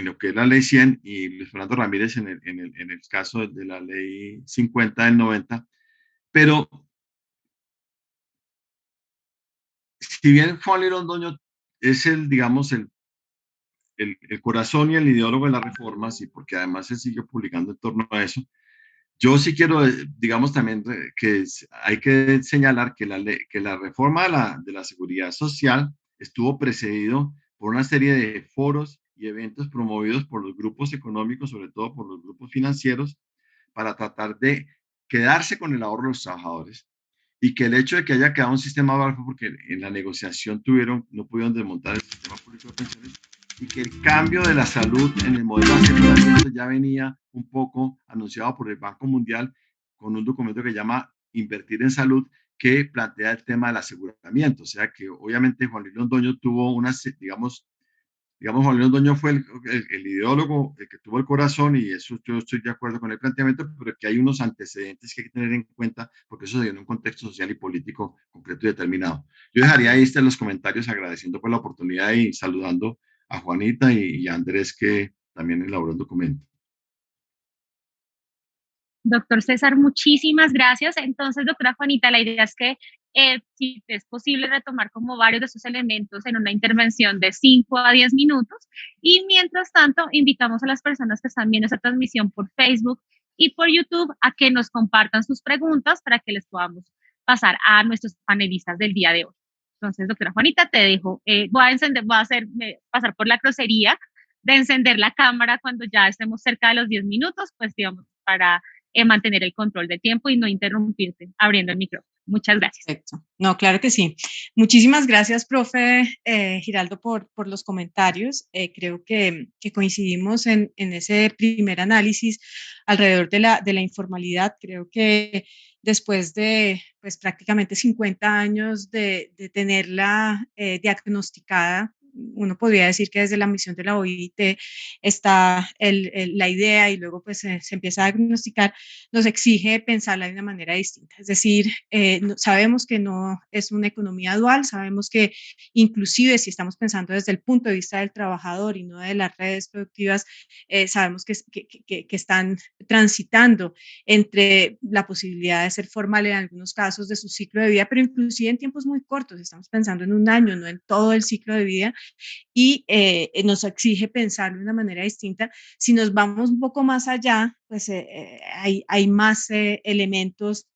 lo que es la ley 100 y Luis Fernando Ramírez en el caso de la ley 50 del 90, pero si bien Juan Luis Londoño es digamos, el corazón y el ideólogo de las reformas, y porque además se sigue publicando en torno a eso, yo sí quiero, digamos también que hay que señalar que la reforma de la seguridad social estuvo precedido por una serie de foros y eventos promovidos por los grupos económicos, sobre todo por los grupos financieros, para tratar de quedarse con el ahorro de los trabajadores y que el hecho de que haya quedado un sistema bajo fue porque en la negociación no pudieron desmontar el sistema público de pensiones y que el cambio de la salud en el modelo de aseguramiento ya venía un poco anunciado por el Banco Mundial con un documento que se llama Invertir en Salud, que plantea el tema del aseguramiento. O sea que obviamente Juan Luis Londoño tuvo Juan Luis Londoño fue el ideólogo, el que tuvo el corazón, y eso yo estoy de acuerdo con el planteamiento, pero que hay unos antecedentes que hay que tener en cuenta porque eso se dio en un contexto social y político concreto y determinado. Yo dejaría ahí los comentarios agradeciendo por la oportunidad y saludando a Juanita y a Andrés, que también elaboró el documento. Doctor César, muchísimas gracias. Entonces, doctora Juanita, la idea es que si es posible retomar como varios de esos elementos en una intervención de 5 a 10 minutos y mientras tanto invitamos a las personas que están viendo esta transmisión por Facebook y por YouTube a que nos compartan sus preguntas para que les podamos pasar a nuestros panelistas del día de hoy. Entonces, doctora Juanita, te dejo. Pasar por la grosería de encender la cámara cuando ya estemos cerca de los 10 minutos, pues digamos, para mantener el control de tiempo y no interrumpirte abriendo el micrófono. Muchas gracias. Perfecto. No, claro que sí. Muchísimas gracias, profe Giraldo, por los comentarios. Creo que coincidimos en ese primer análisis alrededor de la informalidad. Creo que después de pues, prácticamente 50 años de tenerla diagnosticada, uno podría decir que desde la misión de la OIT está la idea y luego pues se empieza a diagnosticar, nos exige pensarla de una manera distinta. Es decir, sabemos que no es una economía dual, sabemos que inclusive si estamos pensando desde el punto de vista del trabajador y no de las redes productivas, sabemos que están transitando entre la posibilidad de ser formal en algunos casos de su ciclo de vida, pero inclusive en tiempos muy cortos, estamos pensando en un año, no en todo el ciclo de vida, y nos exige pensarlo de una manera distinta. Si nos vamos un poco más allá, pues hay más elementos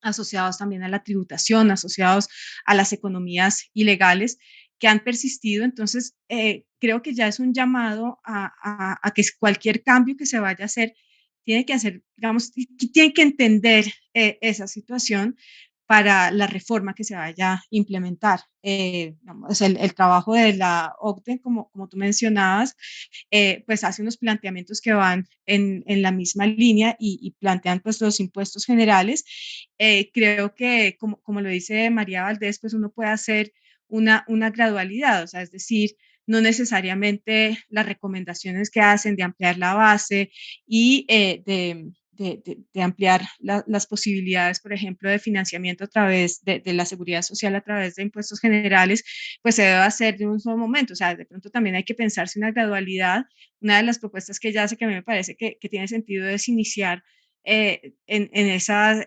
asociados también a la tributación, asociados a las economías ilegales que han persistido. Entonces, creo que ya es un llamado a que cualquier cambio que se vaya a hacer, tiene que hacer, digamos, tiene que entender esa situación para la reforma que se vaya a implementar. Digamos, el trabajo de la OCDE, como tú mencionabas, pues hace unos planteamientos que van en la misma línea y plantean pues los impuestos generales. Creo que, como lo dice María Valdés, pues uno puede hacer una gradualidad, o sea, es decir, no necesariamente las recomendaciones que hacen de ampliar la base y de ampliar las posibilidades, por ejemplo, de financiamiento a través de la seguridad social, a través de impuestos generales, pues se debe hacer de un solo momento. O sea, de pronto también hay que pensarse una gradualidad. Una de las propuestas que ella hace que a mí me parece que tiene sentido es iniciar en esa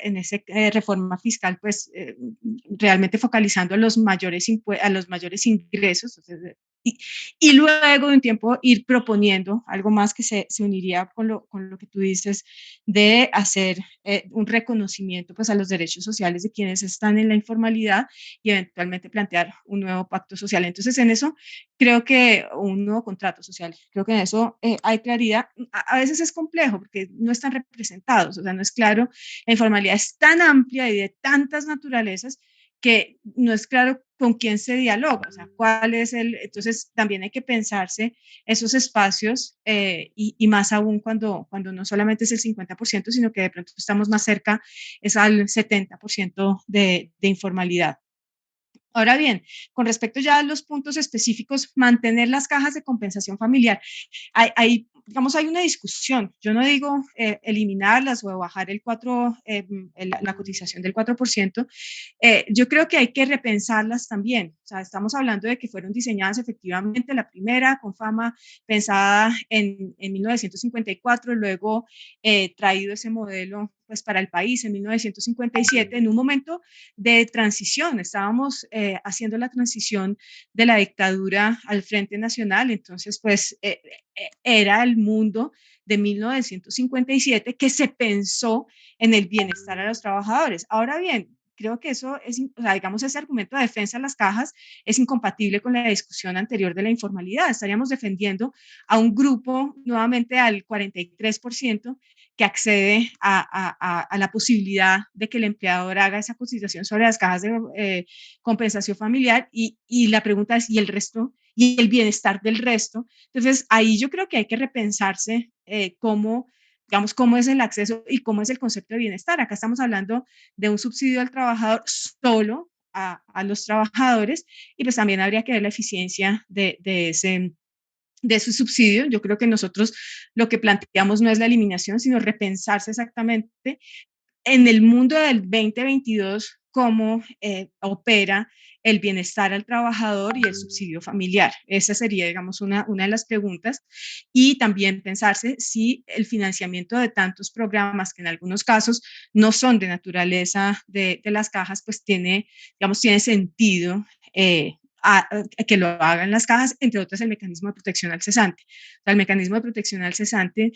reforma fiscal, pues realmente focalizando a los mayores ingresos, y luego de un tiempo ir proponiendo algo más que se uniría con lo que tú dices de hacer un reconocimiento pues, a los derechos sociales de quienes están en la informalidad y eventualmente plantear un nuevo pacto social. Entonces, en eso creo que un nuevo contrato social, creo que en eso hay claridad. A veces es complejo porque no están representados, o sea, no es claro, la informalidad es tan amplia y de tantas naturalezas que no es claro con quién se dialoga, o sea, cuál es entonces también hay que pensarse esos espacios y más aún cuando no solamente es el 50%, sino que de pronto estamos más cerca, es al 70% de informalidad. Ahora bien, con respecto ya a los puntos específicos, mantener las cajas de compensación familiar, hay una discusión. Yo no digo eliminarlas o bajar la cotización del 4%. Yo creo que hay que repensarlas también. O sea, estamos hablando de que fueron diseñadas efectivamente, la primera con fama pensada en 1954, luego traído ese modelo pues para el país en 1957, en un momento de transición. Estábamos haciendo la transición de la dictadura al Frente Nacional, entonces pues era el mundo de 1957 que se pensó en el bienestar a los trabajadores. Ahora bien, creo que eso es, o sea, digamos, ese argumento de defensa de las cajas es incompatible con la discusión anterior de la informalidad. Estaríamos defendiendo a un grupo, nuevamente al 43%, que accede a la posibilidad de que el empleador haga esa cotización sobre las cajas de compensación familiar y la pregunta es, ¿y el resto? ¿Y el bienestar del resto? Entonces, ahí yo creo que hay que repensarse cómo es el acceso y cómo es el concepto de bienestar. Acá estamos hablando de un subsidio al trabajador solo a los trabajadores y pues también habría que ver la eficiencia de su subsidio. Yo creo que nosotros lo que planteamos no es la eliminación, sino repensarse exactamente en el mundo del 2022 cómo opera el bienestar al trabajador y el subsidio familiar. Esa sería, digamos, una de las preguntas. Y también pensarse si el financiamiento de tantos programas, que en algunos casos no son de naturaleza de las cajas, pues tiene sentido que lo hagan las cajas, entre otras el mecanismo de protección al cesante. O sea, el mecanismo de protección al cesante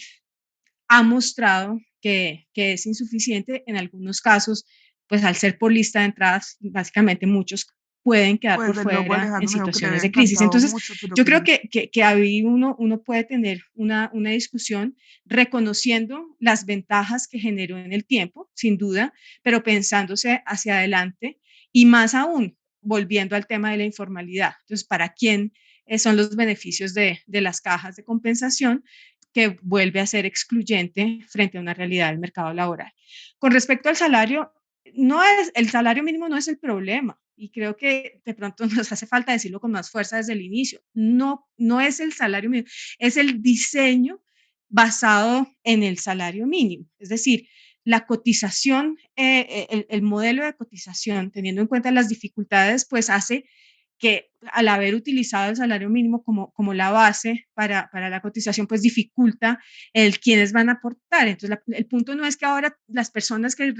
ha mostrado que es insuficiente. En algunos casos, pues al ser por lista de entradas, básicamente muchos pueden quedar Pues por de luego fuera en Alejandro me dijo que le había situaciones de crisis. encantado Entonces, mucho, pero yo que creo que ahí uno puede tener una discusión reconociendo las ventajas que generó en el tiempo, sin duda, pero pensándose hacia adelante y más aún volviendo al tema de la informalidad. Entonces, ¿para quién son los beneficios de las cajas de compensación, que vuelve a ser excluyente frente a una realidad del mercado laboral? Con respecto al salario, el salario mínimo no es el problema, y creo que de pronto nos hace falta decirlo con más fuerza desde el inicio. No es el salario mínimo, es el diseño basado en el salario mínimo. Es decir, la cotización, el modelo de cotización, teniendo en cuenta las dificultades, pues hace que al haber utilizado el salario mínimo como la base para la cotización, pues dificulta el quiénes van a aportar. Entonces, el punto no es que ahora las personas que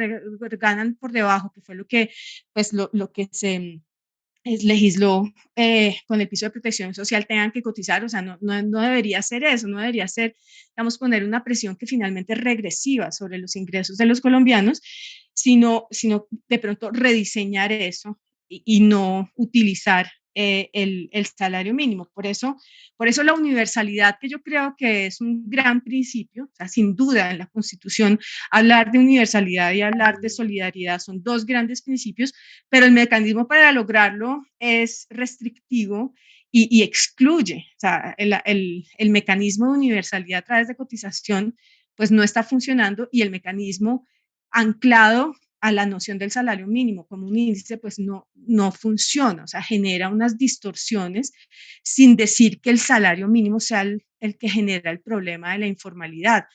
ganan por debajo, que fue lo que, pues, lo que se legisló con el piso de protección social, tengan que cotizar. O sea, no debería ser eso, no debería ser, digamos, poner una presión que finalmente es regresiva sobre los ingresos de los colombianos, sino de pronto rediseñar eso y no utilizar el salario mínimo. Por eso la universalidad, que yo creo que es un gran principio, o sea, sin duda en la Constitución hablar de universalidad y hablar de solidaridad son dos grandes principios, pero el mecanismo para lograrlo es restrictivo y excluye. O sea, el mecanismo de universalidad a través de cotización pues no está funcionando, y el mecanismo anclado a la noción del salario mínimo como un índice, pues no funciona. O sea, genera unas distorsiones, sin decir que el salario mínimo sea el que genera el problema de la informalidad.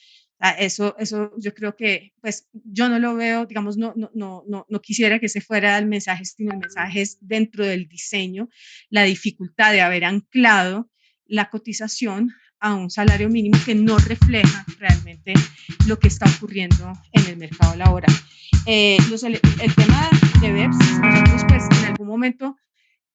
Eso yo creo que, pues, yo no lo veo, digamos, no quisiera que ese fuera el mensaje, sino el mensaje es dentro del diseño, la dificultad de haber anclado la cotización a un salario mínimo que no refleja realmente lo que está ocurriendo en el mercado laboral. El tema de BEPS, nosotros pues en algún momento,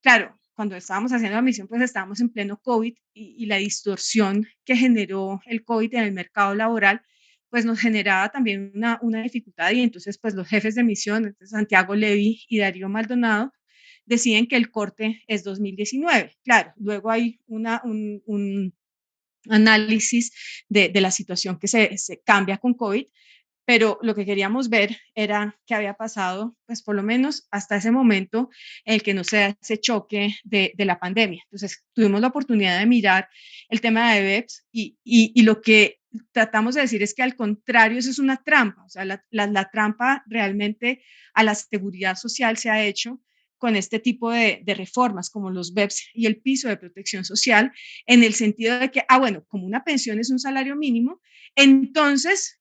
claro, cuando estábamos haciendo la misión, pues estábamos en pleno COVID, y la distorsión que generó el COVID en el mercado laboral, pues nos generaba también una dificultad. Y entonces, pues los jefes de misión, Santiago Levy y Darío Maldonado, deciden que el corte es 2019. Claro, luego hay un análisis de la situación que se cambia con COVID, pero lo que queríamos ver era qué había pasado, pues por lo menos hasta ese momento en el que no se da ese choque de la pandemia. Entonces, tuvimos la oportunidad de mirar el tema de BEPS, y lo que tratamos de decir es que al contrario, eso es una trampa. O sea, la trampa realmente a la seguridad social se ha hecho con este tipo de reformas como los BEPS y el piso de protección social, en el sentido de que, bueno, como una pensión es un salario mínimo, entonces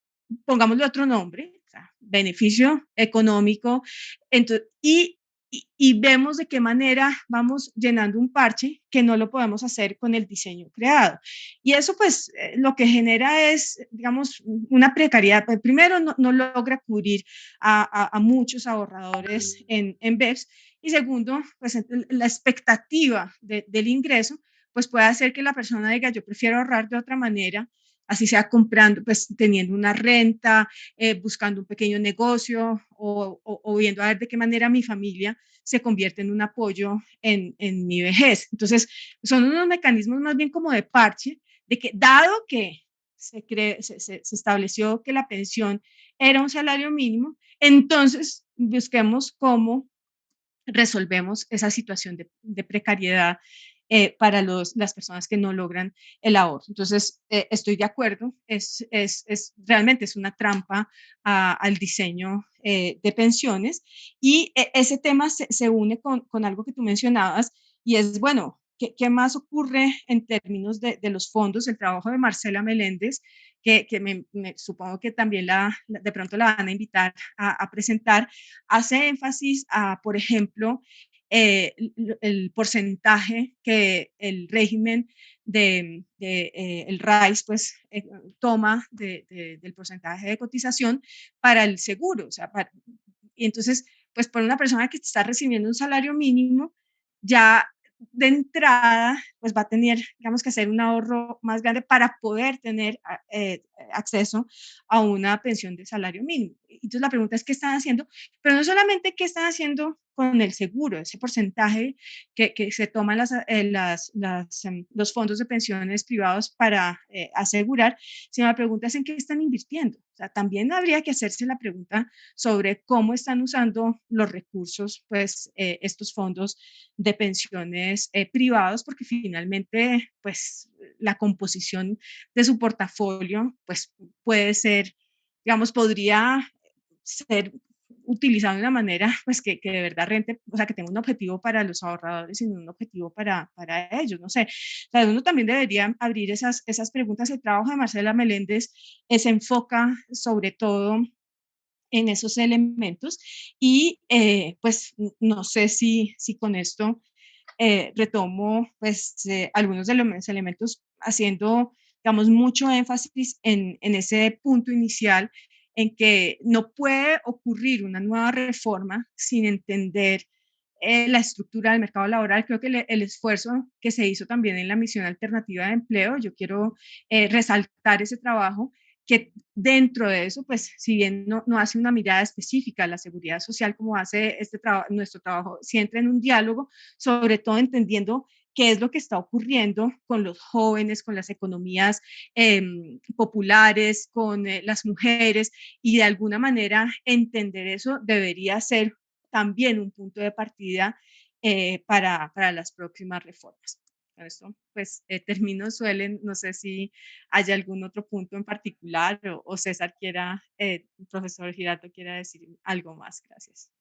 pongámosle otro nombre, o sea, beneficio económico. Entonces, y vemos de qué manera vamos llenando un parche que no lo podemos hacer con el diseño creado. Y eso pues lo que genera es, digamos, una precariedad. Pues, primero, no logra cubrir a muchos ahorradores en BEPS, y segundo, pues la expectativa del ingreso pues puede hacer que la persona diga, yo prefiero ahorrar de otra manera, así sea comprando, pues teniendo una renta, buscando un pequeño negocio, o viendo a ver de qué manera mi familia se convierte en un apoyo en mi vejez. Entonces, son unos mecanismos más bien como de parche, de que dado que se estableció que la pensión era un salario mínimo, entonces busquemos cómo resolvemos esa situación de precariedad para las personas que no logran el ahorro. Entonces, estoy de acuerdo, realmente es una trampa al diseño de pensiones, y ese tema se une con algo que tú mencionabas, y es, bueno, ¿qué más ocurre en términos de los fondos? El trabajo de Marcela Meléndez, que me supongo que también de pronto la van a invitar a presentar, hace énfasis a, por ejemplo, el porcentaje que el régimen el RAIS pues toma del porcentaje de cotización para el seguro. O sea, y entonces, pues por una persona que está recibiendo un salario mínimo, ya de entrada, pues va a tener, digamos, que hacer un ahorro más grande para poder tener acceso a una pensión de salario mínimo. Entonces la pregunta es, ¿qué están haciendo? Pero no solamente qué están haciendo con el seguro, ese porcentaje que se toman los fondos de pensiones privados para asegurar, sino la pregunta es en qué están invirtiendo. O sea, también habría que hacerse la pregunta sobre cómo están usando los recursos, pues estos fondos de pensiones privados, porque finalmente, pues la composición de su portafolio, pues puede ser, digamos, podría ser utilizado de una manera pues que de verdad rente, o sea, que tenga un objetivo para los ahorradores y no un objetivo para ellos, no sé. O sea, uno también debería abrir esas preguntas. El trabajo de Marcela Meléndez se enfoca sobre todo en esos elementos y pues no sé si con esto retomo pues algunos de los elementos haciendo, digamos, mucho énfasis en ese punto inicial en que no puede ocurrir una nueva reforma sin entender la estructura del mercado laboral. Creo que el esfuerzo que se hizo también en la misión alternativa de empleo, yo quiero resaltar ese trabajo que dentro de eso, pues si bien no hace una mirada específica a la seguridad social como hace nuestro trabajo, sí entra en un diálogo, sobre todo entendiendo qué es lo que está ocurriendo con los jóvenes, con las economías populares, con las mujeres, y de alguna manera entender eso debería ser también un punto de partida para las próximas reformas. Con esto, pues termino, Suelen, no sé si hay algún otro punto en particular o César quiera, profesor Giraldo quiera decir algo más. Gracias.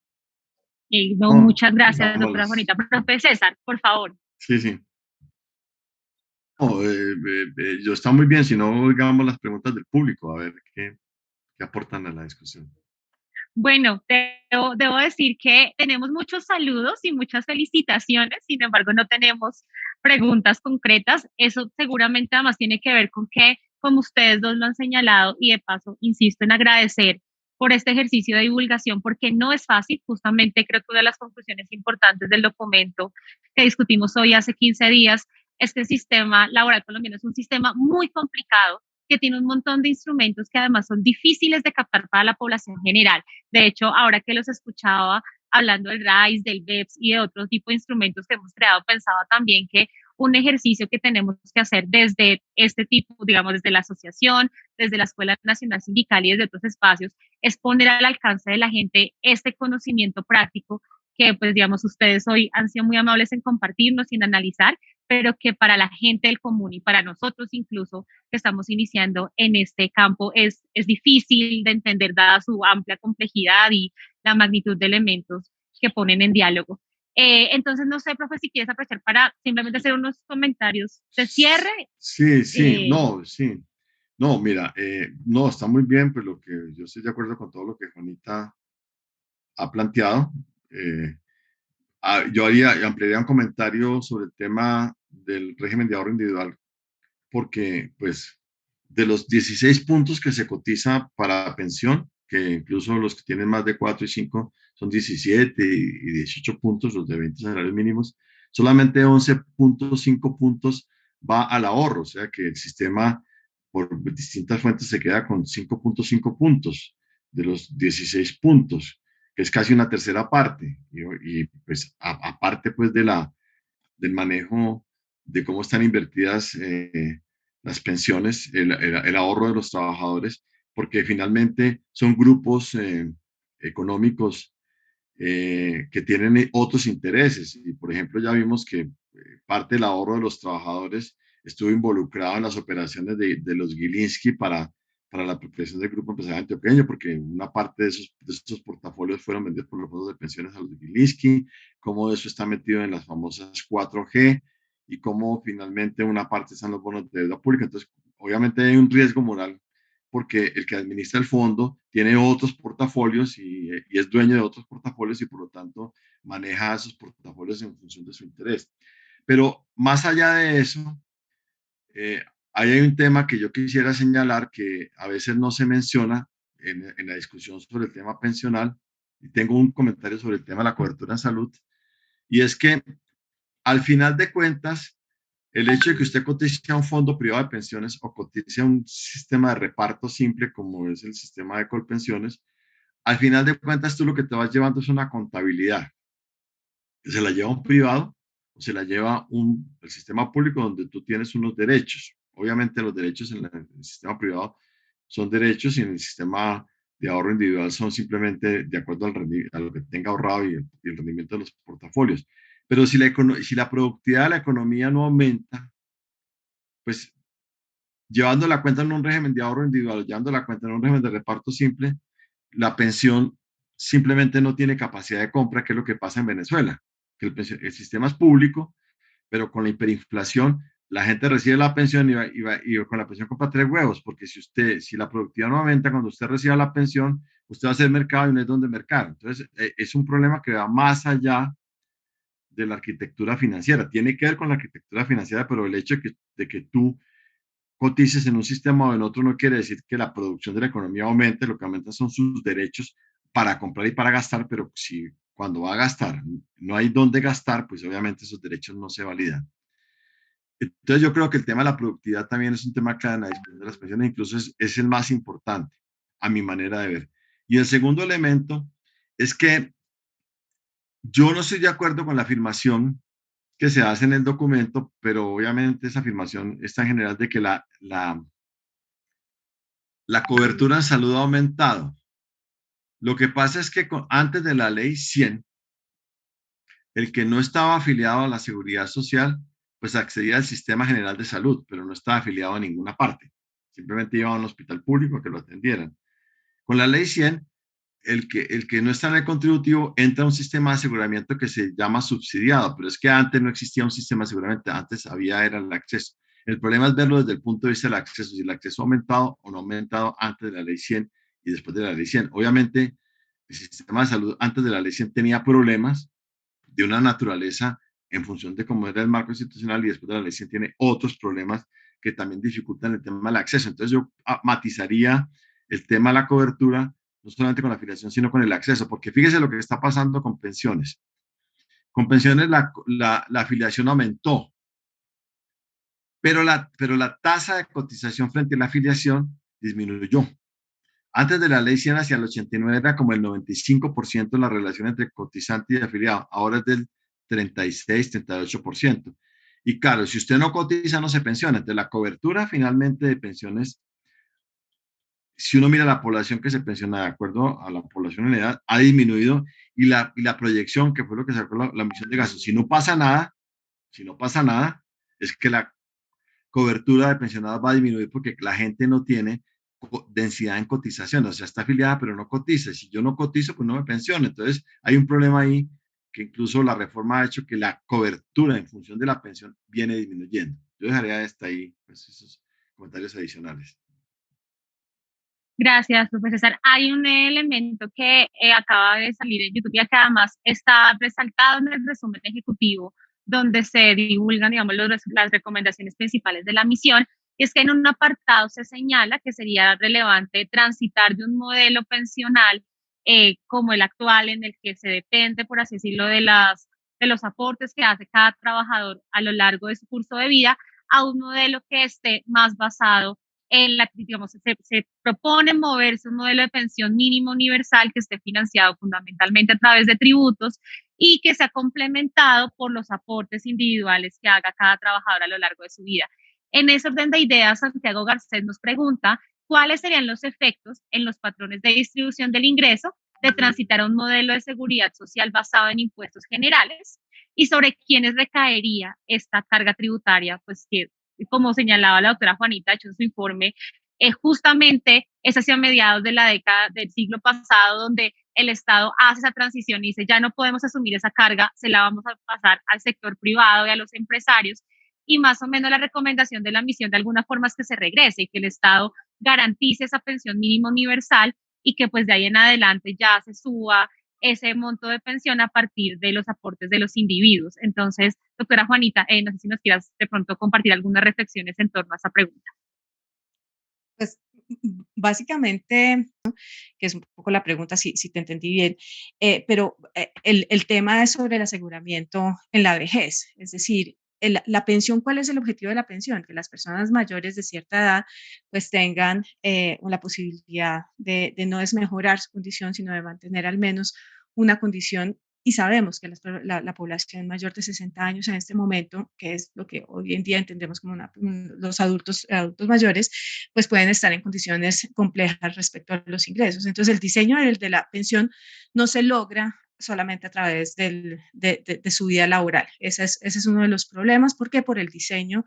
No, muchas gracias, doctora Juanita. Profe César, por favor. Sí, sí. No, yo está muy bien, si no, oigamos las preguntas del público, a ver qué aportan a la discusión. Bueno, debo decir que tenemos muchos saludos y muchas felicitaciones, sin embargo no tenemos preguntas concretas. Eso seguramente además tiene que ver con que, como ustedes dos lo han señalado, y de paso insisto en agradecer por este ejercicio de divulgación, porque no es fácil. Justamente creo que una de las conclusiones importantes del documento que discutimos hoy hace 15 días es que el sistema laboral colombiano es un sistema muy complicado, que tiene un montón de instrumentos que además son difíciles de captar para la población general. De hecho, ahora que los escuchaba hablando del RAIS, del BEPS y de otro tipo de instrumentos que hemos creado, pensaba también que un ejercicio que tenemos que hacer desde este tipo, digamos, desde la asociación, desde la Escuela Nacional Sindical y desde otros espacios, es poner al alcance de la gente este conocimiento práctico que, pues, digamos, ustedes hoy han sido muy amables en compartirnos y en analizar, pero que para la gente del común y para nosotros incluso que estamos iniciando en este campo es difícil de entender dada su amplia complejidad y la magnitud de elementos que ponen en diálogo. Entonces, no sé, profe, si quieres aprovechar para simplemente hacer unos comentarios de cierre. Sí, no, mira, no, está muy bien, pues lo que yo estoy de acuerdo con todo lo que Juanita ha planteado. Yo ampliaría un comentario sobre el tema del régimen de ahorro individual, porque pues de los 16 puntos que se cotiza para pensión, que incluso los que tienen más de 4 y 5 son 17 y 18 puntos, los de 20 salarios mínimos, solamente 11.5 puntos va al ahorro, o sea que el sistema por distintas fuentes se queda con 5.5 puntos de los 16 puntos, que es casi una tercera parte, y pues aparte pues del manejo de cómo están invertidas las pensiones, el ahorro de los trabajadores, porque finalmente son grupos económicos que tienen otros intereses. Y por ejemplo, ya vimos que parte del ahorro de los trabajadores estuvo involucrado en las operaciones de los Gilinski para la protección del grupo empresarial antioqueño, porque una parte de esos portafolios fueron vendidos por los fondos de pensiones a los Gilinski, cómo eso está metido en las famosas 4G y cómo finalmente una parte están los bonos de deuda pública. Entonces, obviamente hay un riesgo moral porque el que administra el fondo tiene otros portafolios y es dueño de otros portafolios y por lo tanto maneja esos portafolios en función de su interés. Pero más allá de eso, ahí hay un tema que yo quisiera señalar que a veces no se menciona en la discusión sobre el tema pensional, y tengo un comentario sobre el tema de la cobertura en salud, y es que al final de cuentas, el hecho de que usted cotice a un fondo privado de pensiones o cotice a un sistema de reparto simple como es el sistema de Colpensiones, al final de cuentas tú lo que te vas llevando es una contabilidad. Se la lleva un privado o se la lleva el sistema público donde tú tienes unos derechos. Obviamente los derechos en el sistema privado son derechos y en el sistema de ahorro individual son simplemente de acuerdo a lo que tenga ahorrado y el rendimiento de los portafolios. Pero si la productividad de la economía no aumenta, pues llevando la cuenta en un régimen de ahorro individual, llevando la cuenta en un régimen de reparto simple, la pensión simplemente no tiene capacidad de compra, que es lo que pasa en Venezuela, que el sistema es público, pero con la hiperinflación, la gente recibe la pensión y con la pensión compra 3 huevos, porque si la productividad no aumenta, cuando usted reciba la pensión, usted va a hacer mercado y no es donde mercar. Entonces, es un problema que va más allá de la arquitectura financiera. Tiene que ver con la arquitectura financiera, pero el hecho de que tú cotices en un sistema o en otro no quiere decir que la producción de la economía aumente, lo que aumenta son sus derechos para comprar y para gastar, pero si cuando va a gastar no hay dónde gastar, pues obviamente esos derechos no se validan. Entonces yo creo que el tema de la productividad también es un tema clave en la discusión de las pensiones, incluso es el más importante a mi manera de ver. Y el segundo elemento es que yo no estoy de acuerdo con la afirmación que se hace en el documento, pero obviamente esa afirmación está en general de que la cobertura en salud ha aumentado. Lo que pasa es que antes de la ley 100, el que no estaba afiliado a la seguridad social, pues accedía al sistema general de salud, pero no estaba afiliado a ninguna parte. Simplemente iba a un hospital público a que lo atendieran. Con la ley 100, el que no está en el contributivo entra a un sistema de aseguramiento que se llama subsidiado, pero es que antes no existía un sistema de aseguramiento, antes era el acceso. El problema es verlo desde el punto de vista del acceso, si el acceso ha aumentado o no ha aumentado antes de la ley 100 y después de la ley 100. Obviamente, el sistema de salud antes de la ley 100 tenía problemas de una naturaleza en función de cómo era el marco institucional y después de la ley 100 tiene otros problemas que también dificultan el tema del acceso. Entonces yo matizaría el tema de la cobertura no solamente con la afiliación, sino con el acceso, porque fíjese lo que está pasando con pensiones. Con pensiones la afiliación aumentó, pero la tasa de cotización frente a la afiliación disminuyó. Antes de la ley 100 hacia el 89 era como el 95% la relación entre cotizante y afiliado, ahora es del 36, 38%. Y claro, si usted no cotiza, no se pensiona. Entonces la cobertura finalmente de pensiones, si uno mira la población que se pensiona de acuerdo a la población en edad, ha disminuido y la proyección, que fue lo que sacó la emisión de gastos, si no pasa nada, es que la cobertura de pensionados va a disminuir porque la gente no tiene densidad en cotización, o sea, está afiliada pero no cotiza. Si yo no cotizo, pues no me pensiono. Entonces, hay un problema ahí que incluso la reforma ha hecho que la cobertura en función de la pensión viene disminuyendo. Yo dejaría hasta ahí pues, esos comentarios adicionales. Gracias, profesor César. Hay un elemento que acaba de salir en YouTube y que además está resaltado en el resumen ejecutivo, donde se divulgan, digamos, las recomendaciones principales de la misión. Y es que en un apartado se señala que sería relevante transitar de un modelo pensional como el actual, en el que se depende, por así decirlo, de los aportes que hace cada trabajador a lo largo de su curso de vida, a un modelo que esté más basado digamos, se propone moverse un modelo de pensión mínimo universal que esté financiado fundamentalmente a través de tributos y que sea complementado por los aportes individuales que haga cada trabajador a lo largo de su vida. En ese orden de ideas, Santiago Garcés nos pregunta cuáles serían los efectos en los patrones de distribución del ingreso de transitar a un modelo de seguridad social basado en impuestos generales y sobre quiénes recaería esta carga tributaria, pues que como señalaba la doctora Juanita, hecho en su informe, justamente es hacia mediados de la década del siglo pasado donde el Estado hace esa transición y dice, ya no podemos asumir esa carga, se la vamos a pasar al sector privado y a los empresarios, y más o menos la recomendación de la misión de alguna forma es que se regrese y que el Estado garantice esa pensión mínima universal y que pues de ahí en adelante ya se suba ese monto de pensión a partir de los aportes de los individuos. Entonces, doctora Juanita, no sé si nos quieras de pronto compartir algunas reflexiones en torno a esa pregunta. Pues básicamente, que es un poco la pregunta, si te entendí bien, pero el tema es sobre el aseguramiento en la vejez, es decir, la pensión, ¿cuál es el objetivo de la pensión? Que las personas mayores de cierta edad pues tengan la posibilidad de no desmejorar su condición, sino de mantener al menos una condición. Y sabemos que la población mayor de 60 años en este momento, que es lo que hoy en día entendemos como los adultos mayores, pues pueden estar en condiciones complejas respecto a los ingresos. Entonces, el diseño de la pensión no se logra solamente a través de su vida laboral. Ese es uno de los problemas. ¿Por qué? Por el diseño.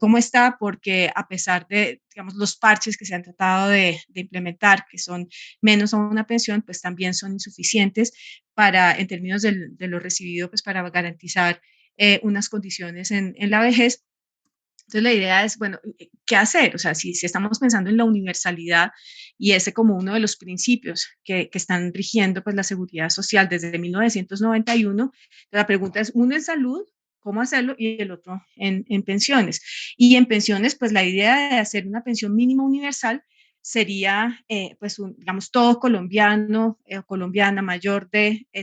¿Cómo está? Porque a pesar de, digamos, los parches que se han tratado de implementar, que son menos a una pensión, pues también son insuficientes en términos de lo recibido, pues para garantizar unas condiciones en la vejez. Entonces la idea es, bueno, ¿qué hacer? O sea, si estamos pensando en la universalidad y ese como uno de los principios que están rigiendo pues la seguridad social desde 1991, la pregunta es, uno en salud, ¿cómo hacerlo? Y el otro en pensiones. Y en pensiones, pues la idea de hacer una pensión mínima universal sería, pues, digamos, todo colombiano o colombiana mayor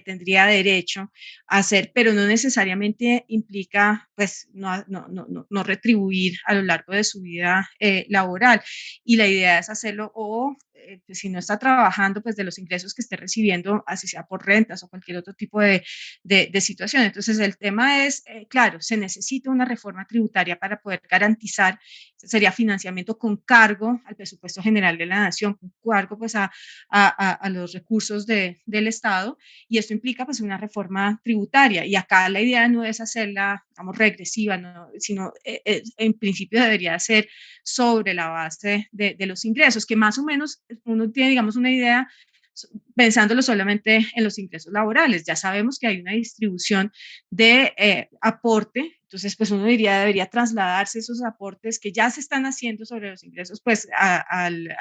tendría derecho a hacer, pero no necesariamente implica, pues, no retribuir a lo largo de su vida laboral. Y la idea es hacerlo pues, si no está trabajando, pues de los ingresos que esté recibiendo, así sea por rentas o cualquier otro tipo de situación. Entonces, el tema es, claro, se necesita una reforma tributaria para poder garantizar, sería financiamiento con cargo al presupuesto general de la nación, con cargo pues a los recursos del Estado, y esto implica pues una reforma tributaria. Y acá la idea no es hacerla, digamos, regresiva, ¿no? Sino en principio debería ser sobre la base de los ingresos, que más o menos uno tiene, digamos, una idea pensándolo solamente en los ingresos laborales. Ya sabemos que hay una distribución de aporte, entonces pues uno debería trasladarse esos aportes que ya se están haciendo sobre los ingresos pues al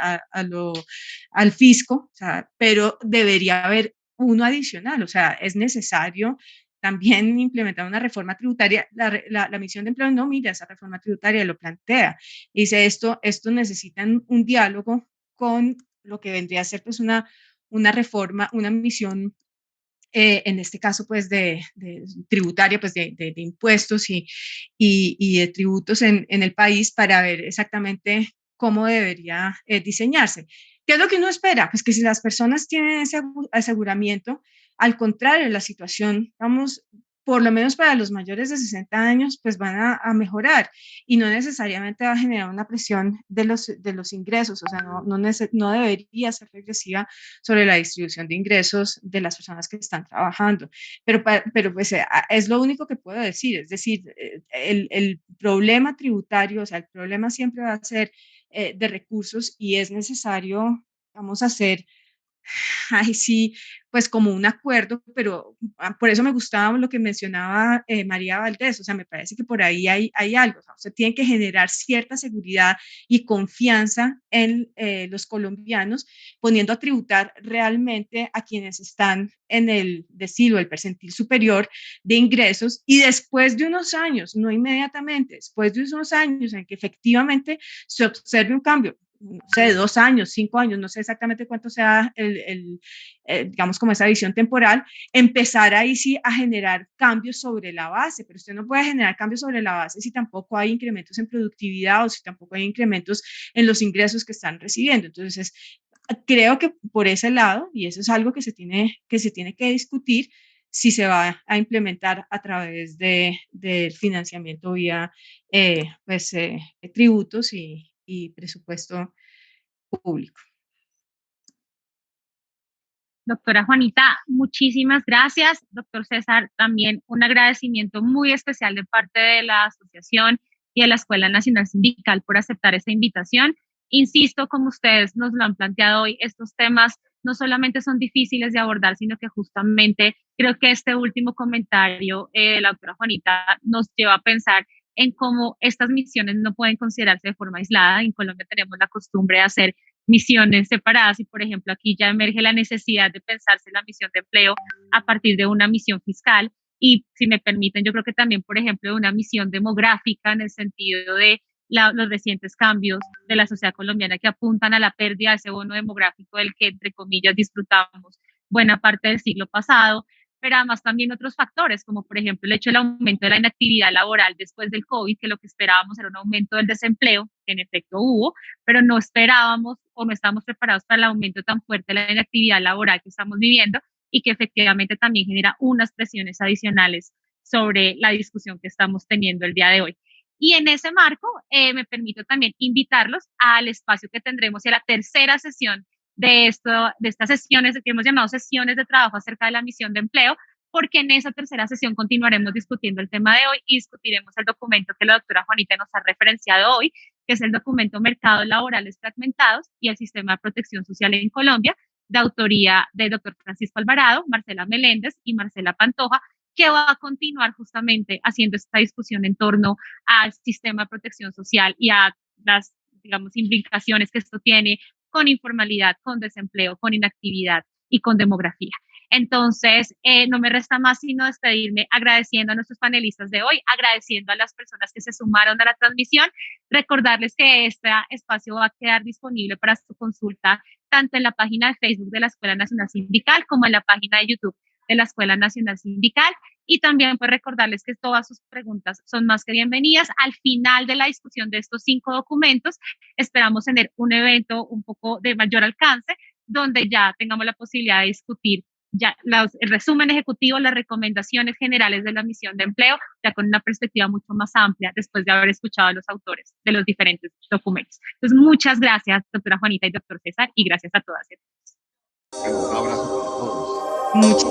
fisco, o sea, pero debería haber uno adicional, o sea, es necesario también implementar una reforma tributaria. La misión de empleo no mira esa reforma tributaria, lo plantea. Dice esto necesita un diálogo con lo que vendría a ser pues una reforma, una misión, en este caso pues de tributaria, pues de impuestos y de tributos en el país, para ver exactamente cómo debería diseñarse. ¿Qué es lo que uno espera? Pues que si las personas tienen ese aseguramiento, al contrario, la situación, vamos, por lo menos para los mayores de 60 años, pues van a mejorar, y no necesariamente va a generar una presión de los ingresos, o sea, no debería ser regresiva sobre la distribución de ingresos de las personas que están trabajando. Pero pues es lo único que puedo decir, es decir, el problema tributario, o sea, el problema siempre va a ser de recursos, y es necesario, vamos a hacer, ay, sí, pues como un acuerdo, pero por eso me gustaba lo que mencionaba María Valdés, o sea, me parece que por ahí hay algo, o sea, tiene que generar cierta seguridad y confianza en los colombianos, poniendo a tributar realmente a quienes están en el decilo, el percentil superior de ingresos, y después de unos años, no inmediatamente, después de unos años en que efectivamente se observe un cambio, no sé, 2 años, 5 años, no sé exactamente cuánto sea digamos, como esa visión temporal, empezar ahí sí a generar cambios sobre la base, pero usted no puede generar cambios sobre la base si tampoco hay incrementos en productividad o si tampoco hay incrementos en los ingresos que están recibiendo. Entonces, creo que por ese lado, y eso es algo que se tiene que discutir, si se va a implementar a través del financiamiento vía tributos y presupuesto público. Doctora Juanita, muchísimas gracias. Doctor César, también un agradecimiento muy especial de parte de la asociación y de la Escuela Nacional Sindical por aceptar esta invitación. Insisto, como ustedes nos lo han planteado hoy, estos temas no solamente son difíciles de abordar, sino que justamente creo que este último comentario de la doctora Juanita nos lleva a pensar en cómo estas misiones no pueden considerarse de forma aislada. En Colombia tenemos la costumbre de hacer misiones separadas, y por ejemplo aquí ya emerge la necesidad de pensarse la misión de empleo a partir de una misión fiscal, y si me permiten, yo creo que también, por ejemplo, de una misión demográfica, en el sentido de los recientes cambios de la sociedad colombiana que apuntan a la pérdida de ese bono demográfico del que, entre comillas, disfrutamos buena parte del siglo pasado, pero además también otros factores, como por ejemplo el hecho del aumento de la inactividad laboral después del COVID, que lo que esperábamos era un aumento del desempleo, que en efecto hubo, pero no esperábamos o no estábamos preparados para el aumento tan fuerte de la inactividad laboral que estamos viviendo y que efectivamente también genera unas presiones adicionales sobre la discusión que estamos teniendo el día de hoy. Y en ese marco, me permito también invitarlos al espacio que tendremos y a la tercera sesión de estas sesiones que hemos llamado sesiones de trabajo acerca de la misión de empleo, porque en esa tercera sesión continuaremos discutiendo el tema de hoy y discutiremos el documento que la doctora Juanita nos ha referenciado hoy, que es el documento Mercados Laborales Fragmentados y el Sistema de Protección Social en Colombia, de autoría del doctor Francisco Alvarado, Marcela Meléndez y Marcela Pantoja, que va a continuar justamente haciendo esta discusión en torno al sistema de protección social y a las, digamos, implicaciones que esto tiene con informalidad, con desempleo, con inactividad y con demografía. Entonces, no me resta más sino despedirme agradeciendo a nuestros panelistas de hoy, agradeciendo a las personas que se sumaron a la transmisión, recordarles que este espacio va a quedar disponible para su consulta tanto en la página de Facebook de la Escuela Nacional Sindical como en la página de YouTube de la Escuela Nacional Sindical, y también pues recordarles que todas sus preguntas son más que bienvenidas. Al final de la discusión de estos 5 documentos, esperamos tener un evento un poco de mayor alcance, donde ya tengamos la posibilidad de discutir ya el resumen ejecutivo, las recomendaciones generales de la misión de empleo, ya con una perspectiva mucho más amplia después de haber escuchado a los autores de los diferentes documentos. Entonces, muchas gracias, doctora Juanita y doctor César, y gracias a todas y a todos. Un abrazo a todos. Muchas